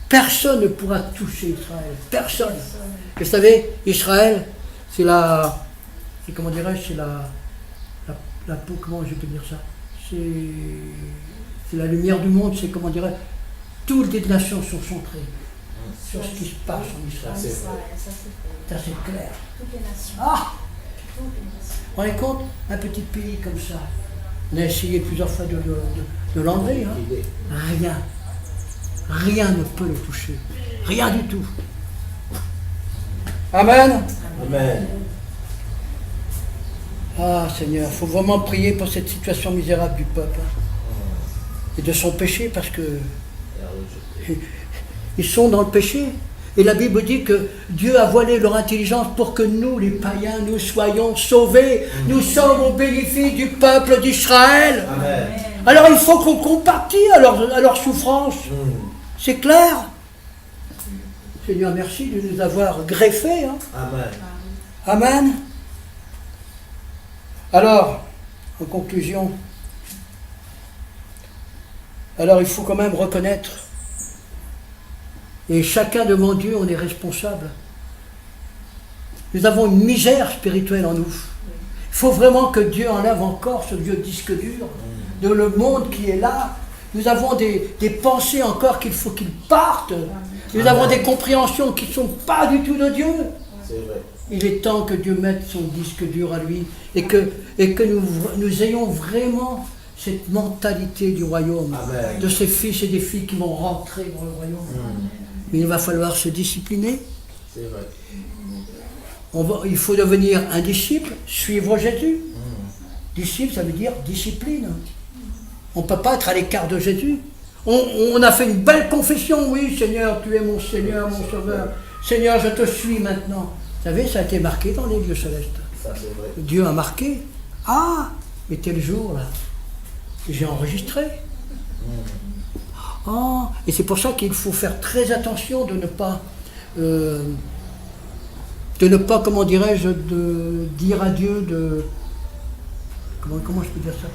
Personne ne pourra toucher Israël. Personne. Et vous savez, Israël, c'est comment dirais-je, c'est la peau, comment je peux dire ça? C'est la lumière du monde, c'est comment dirais-je, toutes les nations sont centrées sur ce qui se passe en Israël. Ça c'est clair. Ah! Vous vous rendez compte? Un petit pays comme ça. On a essayé plusieurs fois de l'enlever. Hein? Rien. Rien ne peut le toucher. Rien du tout. Amen. Amen. Ah Seigneur, il faut vraiment prier pour cette situation misérable du peuple. Hein, et de son péché, parce que ils sont dans le péché. Et la Bible dit que Dieu a voilé leur intelligence pour que nous, les païens, nous soyons sauvés. Nous sommes au bénéfice du peuple d'Israël. Amen. Alors il faut qu'on compatit à leur souffrance. C'est clair? Seigneur, merci de nous avoir greffés. Hein. Amen. Amen. Alors, en conclusion, alors il faut quand même reconnaître, et chacun devant Dieu, on est responsable. Nous avons une misère spirituelle en nous. Il faut vraiment que Dieu enlève encore ce vieux disque dur de le monde qui est là. Nous avons des pensées encore qu'il faut qu'ils partent. Nous avons des compréhensions qui ne sont pas du tout de Dieu. C'est vrai. Il est temps que Dieu mette son disque dur à lui et que nous ayons vraiment cette mentalité du royaume, Amen. de ces fils et des filles qui vont rentrer dans le royaume. Mais il va falloir se discipliner. C'est vrai. Il faut devenir un disciple, suivre Jésus. Disciple, ça veut dire discipline. On ne peut pas être à l'écart de Jésus. On a fait une belle confession, oui Seigneur, tu es mon Seigneur, mon Sauveur. Seigneur, je te suis maintenant. Vous savez, ça a été marqué dans les lieux célestes. Ça, c'est vrai. Dieu a marqué. Ah, mais tel jour, là, j'ai enregistré. Ah, et c'est pour ça qu'il faut faire très attention de ne pas, comment dirais-je, de dire à Dieu de... Comment je peux dire ça?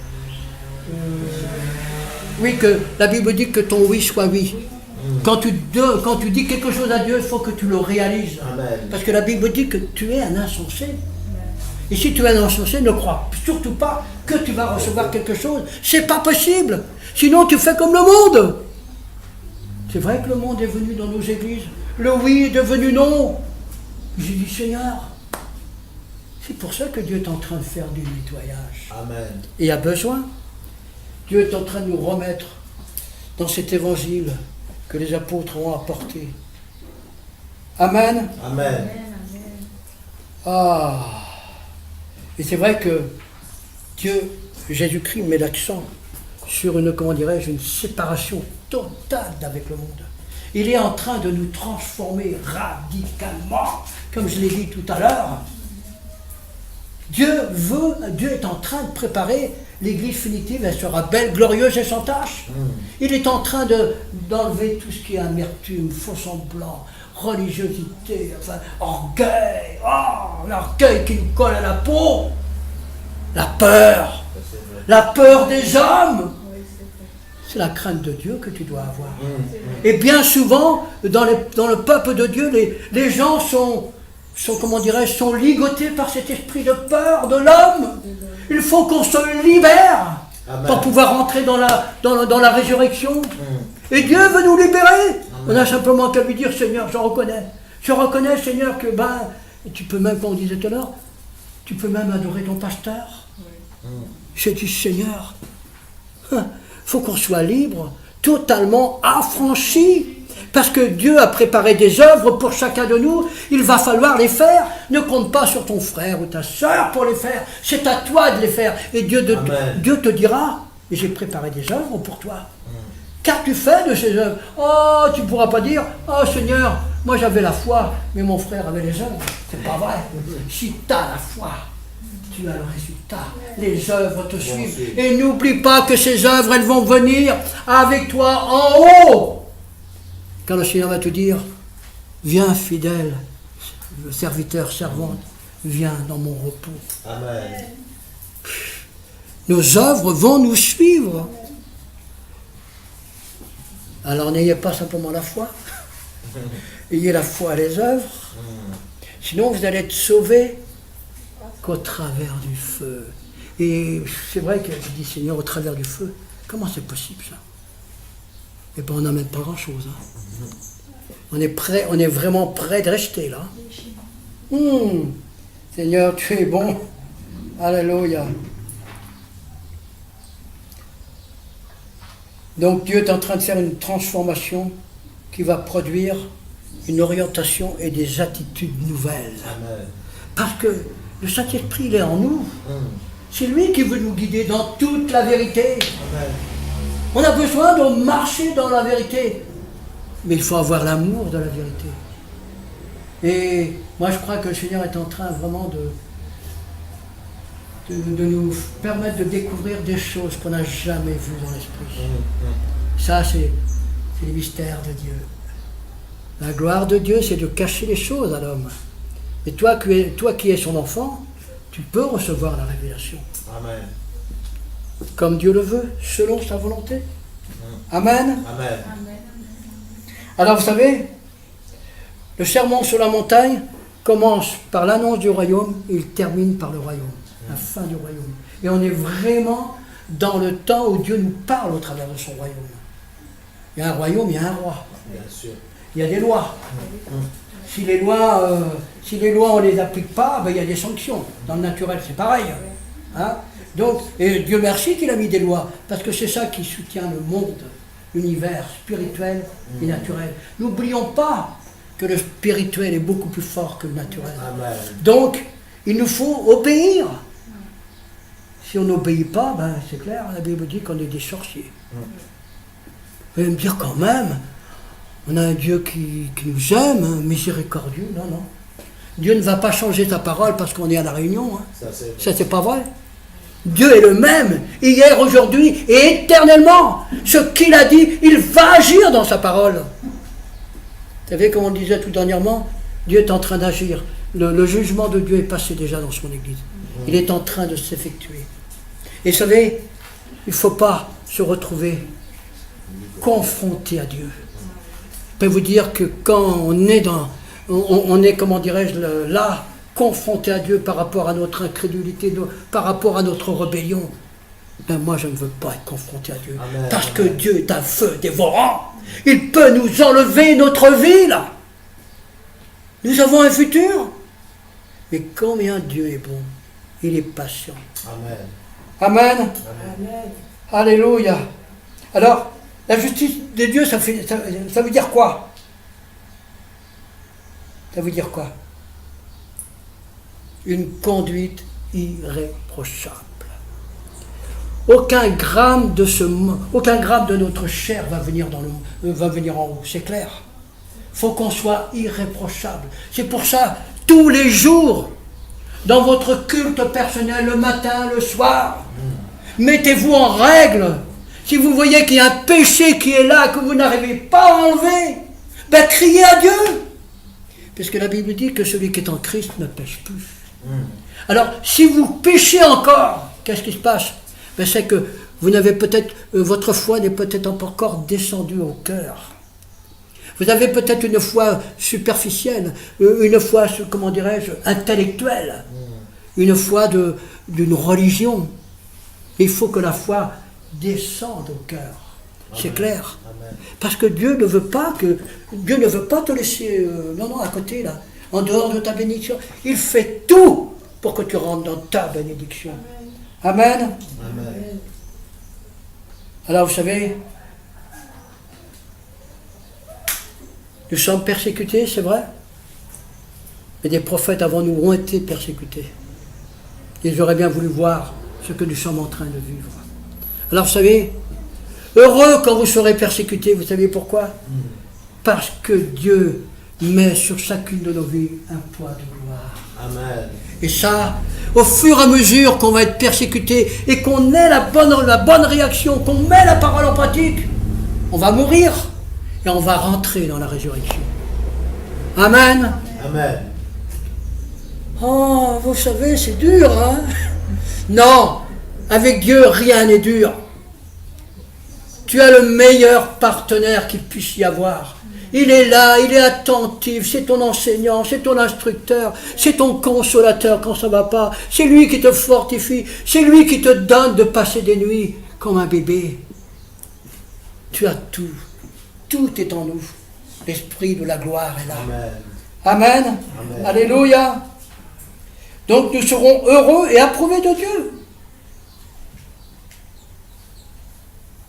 Oui, que la Bible dit que ton oui soit oui. Quand tu dis quelque chose à Dieu, il faut que tu le réalises. Amen. Parce que la Bible dit que tu es un insensé. Et si tu es un insensé, ne crois surtout pas que tu vas recevoir quelque chose. C'est pas possible. Sinon, tu fais comme le monde. C'est vrai que le monde est venu dans nos églises. Le oui est devenu non. J'ai dit, Seigneur, c'est pour ça que Dieu est en train de faire du nettoyage. Amen. Et a besoin. Dieu est en train de nous remettre dans cet évangile que les apôtres ont apporté. Amen. Amen. Ah. Et c'est vrai que Dieu, Jésus-Christ, met l'accent sur une séparation totale avec le monde. Il est en train de nous transformer radicalement, comme je l'ai dit tout à l'heure. Dieu est en train de préparer l'Église finitive, elle sera belle, glorieuse et sans tache. Il est en train d'enlever tout ce qui est amertume, faux semblant, religiosité, enfin, orgueil, l'orgueil qui nous colle à la peau, la peur des hommes. C'est la crainte de Dieu que tu dois avoir. Et bien souvent, dans le peuple de Dieu, les gens sont ligotés par cet esprit de peur de l'homme. Il faut qu'on se libère. Amen. Pour pouvoir entrer dans la résurrection. Et Dieu veut nous libérer. Amen. On a simplement qu'à lui dire, Seigneur, je reconnais, Seigneur, que tu peux même, comme on disait tout à l'heure, tu peux même adorer ton pasteur. J'ai dit, Seigneur, faut qu'on soit libre, totalement affranchi. Parce que Dieu a préparé des œuvres pour chacun de nous, il va falloir les faire. Ne compte pas sur ton frère ou ta soeur pour les faire, c'est à toi de les faire. Et Dieu te dira, j'ai préparé des œuvres pour toi. Qu'as-tu fait de ces œuvres? Oh, tu ne pourras pas dire, oh Seigneur, moi j'avais la foi, mais mon frère avait les œuvres. C'est pas vrai. Si tu as la foi, tu as le résultat. Les œuvres te suivent. Et n'oublie pas que ces œuvres, elles vont venir avec toi en haut. Quand le Seigneur va te dire, viens fidèle, serviteur, servante, viens dans mon repos. Amen. Nos œuvres vont nous suivre. Alors n'ayez pas simplement la foi, ayez la foi à les œuvres. Sinon vous allez être sauvés qu'au travers du feu. Et c'est vrai que je dis, Seigneur, au travers du feu, comment c'est possible ça? Eh bien, on n'en met pas grand-chose. On est vraiment prêt de rester là. Seigneur, tu es bon. Alléluia. Donc Dieu est en train de faire une transformation qui va produire une orientation et des attitudes nouvelles. Amen. Parce que le Saint-Esprit, il est en nous. C'est lui qui veut nous guider dans toute la vérité. Amen. On a besoin de marcher dans la vérité. Mais il faut avoir l'amour de la vérité. Et moi je crois que le Seigneur est en train vraiment de nous permettre de découvrir des choses qu'on n'a jamais vues dans l'esprit. Ça, c'est le mystère de Dieu. La gloire de Dieu, c'est de cacher les choses à l'homme. Et toi qui es son enfant, tu peux recevoir la révélation. Amen. Comme Dieu le veut, selon sa volonté. Amen. Amen. Alors vous savez, le sermon sur la montagne commence par l'annonce du royaume et il termine par le royaume, la fin du royaume. Et on est vraiment dans le temps où Dieu nous parle au travers de son royaume. Il y a un royaume, il y a un roi. Bien sûr. Il y a des lois. Si les lois on ne les applique pas, ben, il y a des sanctions. Dans le naturel, c'est pareil. Hein? Donc, et Dieu merci qu'il a mis des lois, parce que c'est ça qui soutient le monde, l'univers spirituel et naturel. N'oublions pas que le spirituel est beaucoup plus fort que le naturel. Amen. Donc, il nous faut obéir. Si on n'obéit pas, ben, c'est clair, la Bible dit qu'on est des sorciers. Vous allez me dire quand même, on a un Dieu qui nous aime, miséricordieux. Non, non. Dieu ne va pas changer sa parole parce qu'on est à la réunion. Hein. Ça, c'est pas vrai. Dieu est le même, hier, aujourd'hui et éternellement. Ce qu'il a dit, il va agir dans sa parole. Vous savez, comme on disait tout dernièrement, Dieu est en train d'agir. Le jugement de Dieu est passé déjà dans son Église. Il est en train de s'effectuer. Et vous savez, il ne faut pas se retrouver confronté à Dieu. Je peux vous dire que quand on est, comment dirais-je, là, confronté à Dieu par rapport à notre incrédulité, par rapport à notre rébellion, ben moi je ne veux pas être confronté à Dieu. Amen, parce que Dieu est un feu dévorant. Il peut nous enlever notre vie là. Nous avons un futur. Mais combien Dieu est bon. Il est patient. Amen. Amen. Amen. Alléluia. Alors, la justice de Dieu, ça veut dire quoi? Ça veut dire quoi? Une conduite irréprochable. Aucun gramme de notre chair va venir en haut, c'est clair. Il faut qu'on soit irréprochable. C'est pour ça, tous les jours, dans votre culte personnel le matin, le soir. Mettez-vous en règle. Si vous voyez qu'il y a un péché qui est là, que vous n'arrivez pas à enlever, ben criez à Dieu. Parce que la Bible dit que celui qui est en Christ ne pêche plus. Alors, si vous péchez encore, qu'est-ce qui se passe? Ben, c'est que vous n'avez peut-être, votre foi n'est peut-être pas encore descendue au cœur. Vous avez peut-être une foi superficielle, une foi, comment dirais-je, intellectuelle, une foi d'une religion. Il faut que la foi descende au cœur. C'est clair. Amen. Parce que Dieu ne veut pas te laisser à côté là, en dehors de ta bénédiction. Il fait tout pour que tu rentres dans ta bénédiction. Amen. Amen. Alors vous savez, nous sommes persécutés, c'est vrai. Mais des prophètes avant nous ont été persécutés. Ils auraient bien voulu voir ce que nous sommes en train de vivre. Alors vous savez, heureux quand vous serez persécutés, vous savez pourquoi? Parce que Dieu met sur chacune de nos vies un poids de gloire. Amen. Et ça, au fur et à mesure qu'on va être persécuté et qu'on ait la bonne réaction, qu'on met la parole en pratique, on va mourir et on va rentrer dans la résurrection. Amen. Amen. Oh, vous savez, c'est dur, hein? Non, avec Dieu, rien n'est dur. Tu as le meilleur partenaire qu'il puisse y avoir. Il est là, il est attentif, c'est ton enseignant, c'est ton instructeur, c'est ton consolateur quand ça ne va pas. C'est lui qui te fortifie, c'est lui qui te donne de passer des nuits comme un bébé. Tu as tout, tout est en nous. L'esprit de la gloire est là. Amen. Amen. Amen. Alléluia. Donc nous serons heureux et approuvés de Dieu.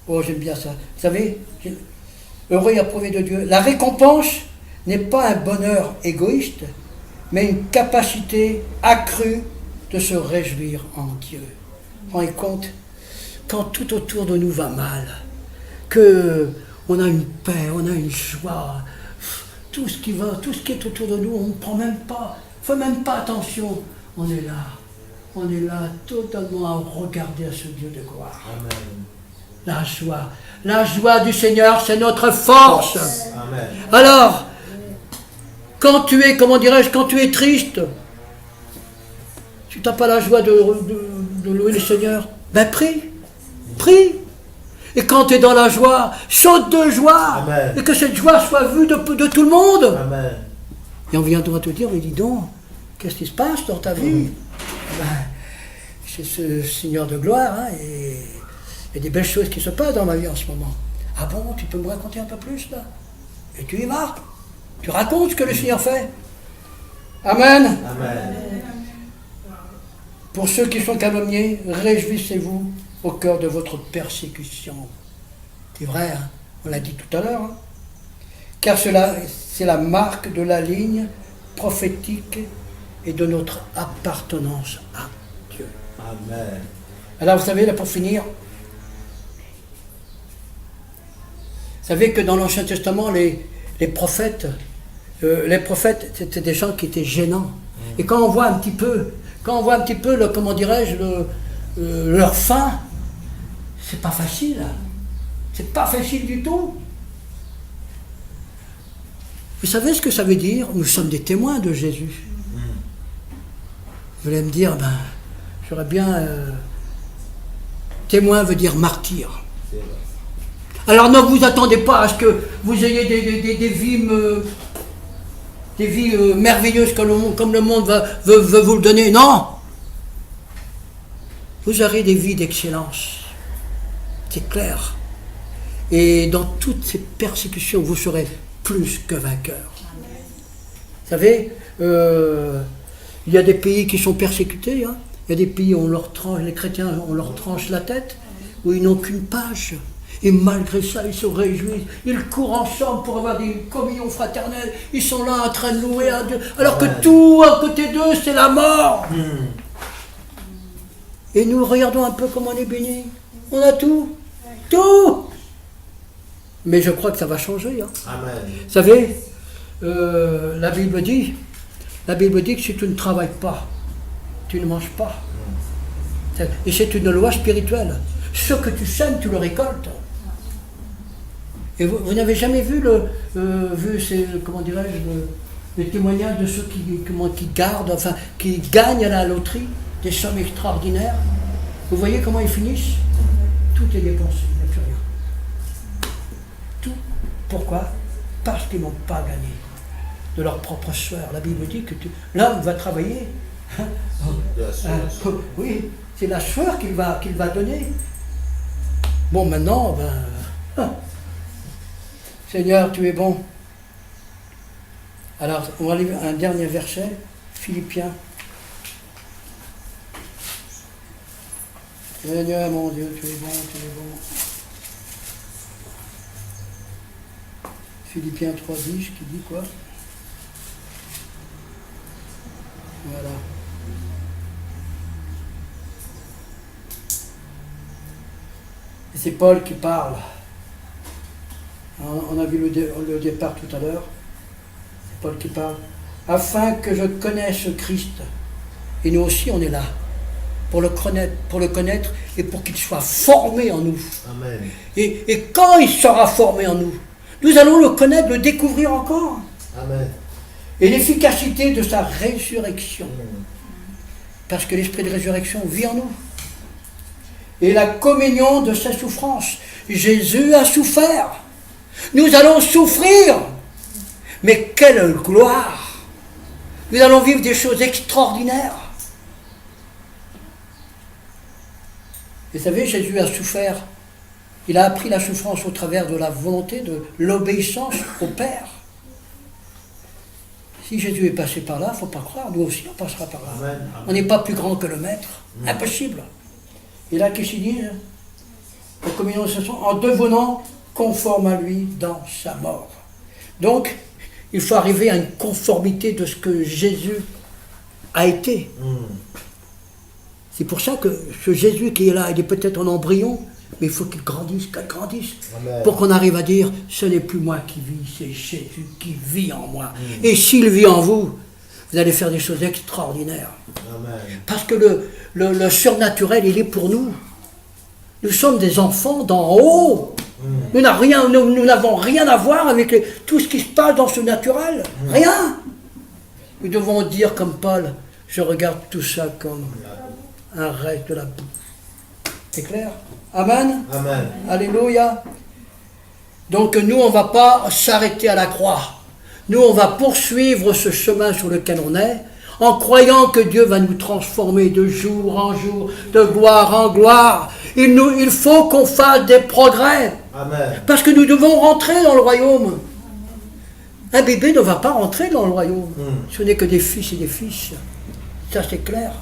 Oh, j'aime bien ça. Vous savez, heureux et approuvé de Dieu. La récompense n'est pas un bonheur égoïste, mais une capacité accrue de se réjouir en Dieu. Vous vous rendez compte? Quand tout autour de nous va mal, qu'on a une paix, on a une joie, tout ce qui va, tout ce qui est autour de nous, on ne prend même pas, on ne fait même pas attention. On est là totalement à regarder à ce Dieu de gloire. Amen. La joie du Seigneur, c'est notre force. Amen. Alors, quand tu es, comment dirais-je, quand tu es triste, tu n'as pas la joie de louer le Seigneur, ben prie. Et quand tu es dans la joie, saute de joie. Amen. Et que cette joie soit vue de tout le monde. Amen. Et on viendra te dire, mais dis donc, qu'est-ce qui se passe dans ta vie? Ben, c'est ce Seigneur de gloire, hein, et il y a des belles choses qui se passent dans ma vie en ce moment. Ah bon, tu peux me raconter un peu plus là? Et tu y vas. Tu racontes ce que le Seigneur fait. Amen. Amen. Pour ceux qui sont calomniés, réjouissez-vous au cœur de votre persécution. C'est vrai, hein? On l'a dit tout à l'heure. Hein? Car cela, c'est la marque de la ligne prophétique et de notre appartenance à Dieu. Amen. Alors vous savez, là pour finir, vous savez que dans l'Ancien Testament, les prophètes, c'était des gens qui étaient gênants. Et quand on voit un petit peu, comment dirais-je, leur fin, c'est pas facile. C'est pas facile du tout. Vous savez ce que ça veut dire? Nous sommes des témoins de Jésus. Vous allez me dire, ben, j'aurais bien... témoin veut dire martyr. C'est vrai. Alors ne vous attendez pas à ce que vous ayez des vies merveilleuses comme le monde veut vous le donner. Non! Vous aurez des vies d'excellence. C'est clair. Et dans toutes ces persécutions, vous serez plus que vainqueurs. Vous savez, il y a des pays qui sont persécutés. Hein. Il y a des pays où les chrétiens, on leur tranche la tête, où ils n'ont qu'une page. Et malgré ça, ils se réjouissent. Ils courent ensemble pour avoir des communions fraternelles. Ils sont là en train de louer à Dieu. Alors que tout à côté d'eux, c'est la mort. Et nous regardons un peu comment on est bénis. On a tout. Tout. Mais je crois que ça va changer. Hein. Amen. Vous savez, la Bible dit que si tu ne travailles pas, tu ne manges pas. Et c'est une loi spirituelle. Ce que tu sèmes, tu le récoltes. Et vous n'avez jamais vu comment dirais-je, le témoignage de ceux qui gardent, enfin, qui gagnent à la loterie des sommes extraordinaires. Vous voyez comment ils finissent? Tout est dépensé, il n'y a plus rien. Tout. Pourquoi? Parce qu'ils n'ont pas gagné de leur propre sueur. La Bible dit que l'homme va travailler. Oui, c'est la sueur qu'il va donner. Bon, maintenant, Seigneur, tu es bon. Alors, on va lire un dernier verset, Philippiens. Seigneur, mon Dieu, tu es bon, tu es bon. Philippiens 3,10 qui dit quoi? Voilà. Et c'est Paul qui parle. On a vu le départ tout à l'heure. C'est Paul qui parle. Afin que je connaisse Christ. Et nous aussi, on est là. Pour le connaître et pour qu'il soit formé en nous. Amen. Et quand il sera formé en nous, nous allons le connaître, le découvrir encore. Amen. Et l'efficacité de sa résurrection. Parce que l'esprit de résurrection vit en nous. Et la communion de sa souffrance. Jésus a souffert. Nous allons souffrir. Mais quelle gloire! Nous allons vivre des choses extraordinaires. Vous savez, Jésus a souffert. Il a appris la souffrance au travers de la volonté, de l'obéissance au Père. Si Jésus est passé par là, il ne faut pas croire, nous aussi on passera par là. Amen. On n'est pas plus grand que le Maître. Impossible. Et là, qu'est-ce qu'il dit? La communion de sa souffrance, en devenant conforme à lui dans sa mort. Donc, il faut arriver à une conformité de ce que Jésus a été. C'est pour ça que ce Jésus qui est là, il est peut-être en embryon, mais il faut qu'il grandisse, Amen. pour qu'on arrive à dire, ce n'est plus moi qui vis, c'est Jésus qui vit en moi. Et s'il vit en vous, vous allez faire des choses extraordinaires. Amen. Parce que le surnaturel, il est pour nous. Nous sommes des enfants d'en haut. Nous n'avons rien à voir avec tout ce qui se passe dans ce naturel. Rien. Nous devons dire comme Paul, je regarde tout ça comme un reste de la boue. C'est clair? Amen. Amen. Alléluia. Donc nous, on ne va pas s'arrêter à la croix. Nous, on va poursuivre ce chemin sur lequel on est, en croyant que Dieu va nous transformer de jour en jour, de gloire en gloire. Il faut qu'on fasse des progrès. Amen. Parce que nous devons rentrer dans le royaume. Un bébé ne va pas rentrer dans le royaume. Ce n'est que des fils et des fils. Ça, c'est clair.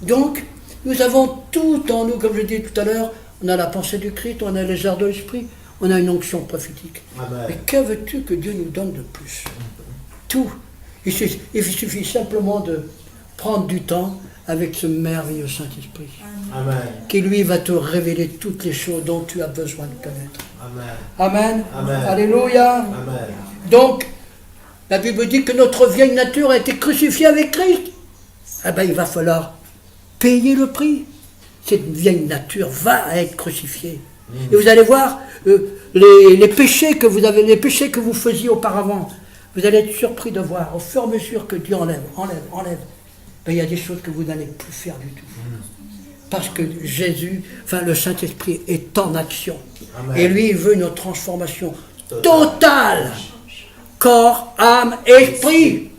Donc, nous avons tout en nous, comme je disais tout à l'heure, on a la pensée du Christ, on a les airs de l'esprit, on a une onction prophétique. Amen. Mais que veux-tu que Dieu nous donne de plus? Tout. Il suffit simplement de prendre du temps avec ce merveilleux Saint-Esprit, Amen. qui lui va te révéler toutes les choses dont tu as besoin de connaître. Amen. Amen. Amen. Alléluia. Amen. Donc, la Bible dit que notre vieille nature a été crucifiée avec Christ. Eh bien, il va falloir payer le prix. Cette vieille nature va être crucifiée. Et vous allez voir, les péchés que vous faisiez auparavant, vous allez être surpris de voir, au fur et à mesure que Dieu enlève, ben, il y a des choses que vous n'allez plus faire du tout. Parce que Jésus, le Saint-Esprit est en action. Amen. Et lui, il veut une transformation totale. Corps, âme, esprit.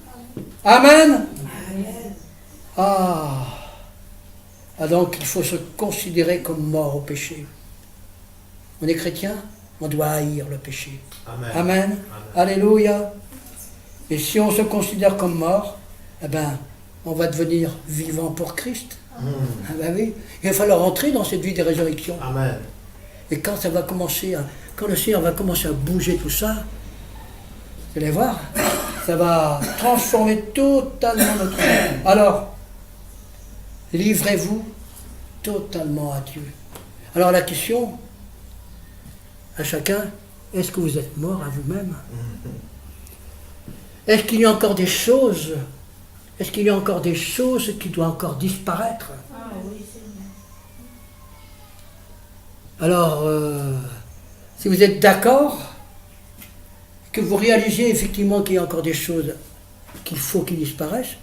Amen. Ah, donc il faut se considérer comme mort au péché. On est chrétien, on doit haïr le péché. Amen. Amen. Amen. Alléluia. Et si on se considère comme mort, eh ben, on va devenir vivant pour Christ. Ah ben oui. Il va falloir entrer dans cette vie de résurrection. Amen. Et quand ça va commencer quand le Seigneur va commencer à bouger tout ça, vous allez voir, ça va transformer totalement notre vie. Alors, livrez-vous totalement à Dieu. Alors la question à chacun, est-ce que vous êtes mort à vous-même? Est-ce qu'il y a encore des choses Est-ce qu'il y a encore des choses qui doivent encore disparaître? Ah oui, Seigneur. Alors, si vous êtes d'accord, que vous réalisez effectivement qu'il y a encore des choses qu'il faut qu'ils disparaissent,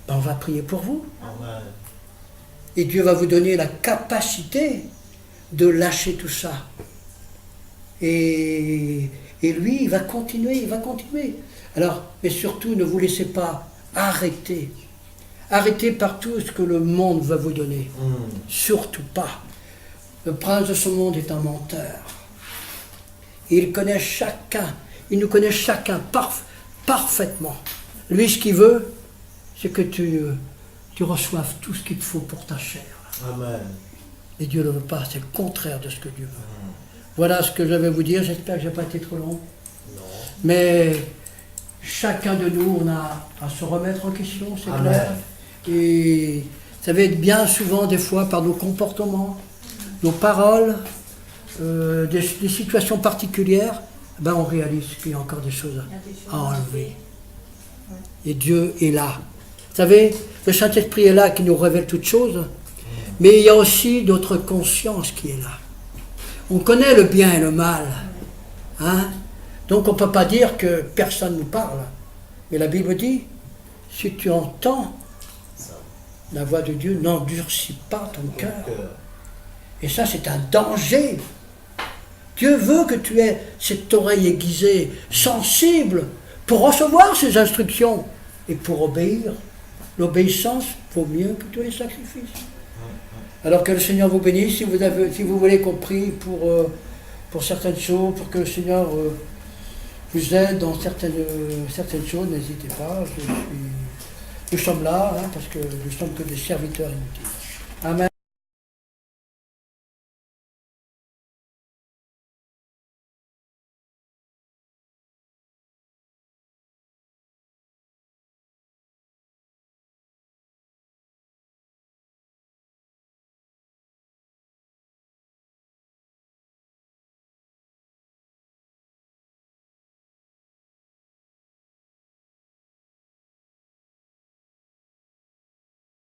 ben on va prier pour vous. Amen. Et Dieu va vous donner la capacité de lâcher tout ça. Et lui, il va continuer, il va continuer. Alors, mais surtout, ne vous laissez pas arrêter. Arrêtez par tout ce que le monde va vous donner. Surtout pas. Le prince de ce monde est un menteur. Il connaît chacun, il nous connaît chacun parfaitement. Lui, ce qu'il veut, c'est que tu reçoives tout ce qu'il te faut pour ta chair. Amen. Et Dieu ne le veut pas, c'est le contraire de ce que Dieu veut. Voilà ce que je vais vous dire, j'espère que je n'ai pas été trop long. Non. Mais chacun de nous, on a à se remettre en question, c'est Amen. clair. Et ça va être bien souvent, des fois, par nos comportements, nos paroles, des situations particulières, ben on réalise qu'il y a encore des choses Il y a des choses à enlever. Ouais. Et Dieu est là. Vous savez, le Saint-Esprit est là qui nous révèle toutes choses, mais il y a aussi notre conscience qui est là. On connaît le bien et le mal. Hein? Donc on ne peut pas dire que personne nous parle. Mais la Bible dit, si tu entends la voix de Dieu, n'endurcis pas ton cœur. Et ça, c'est un danger. Dieu veut que tu aies cette oreille aiguisée, sensible, pour recevoir ses instructions et pour obéir. L'obéissance vaut mieux que tous les sacrifices. Alors que le Seigneur vous bénisse, si vous voulez qu'on prie pour certaines choses, pour que le Seigneur vous aide dans certaines choses, n'hésitez pas. Nous sommes là, hein, parce que nous sommes que des serviteurs inutiles. Amen.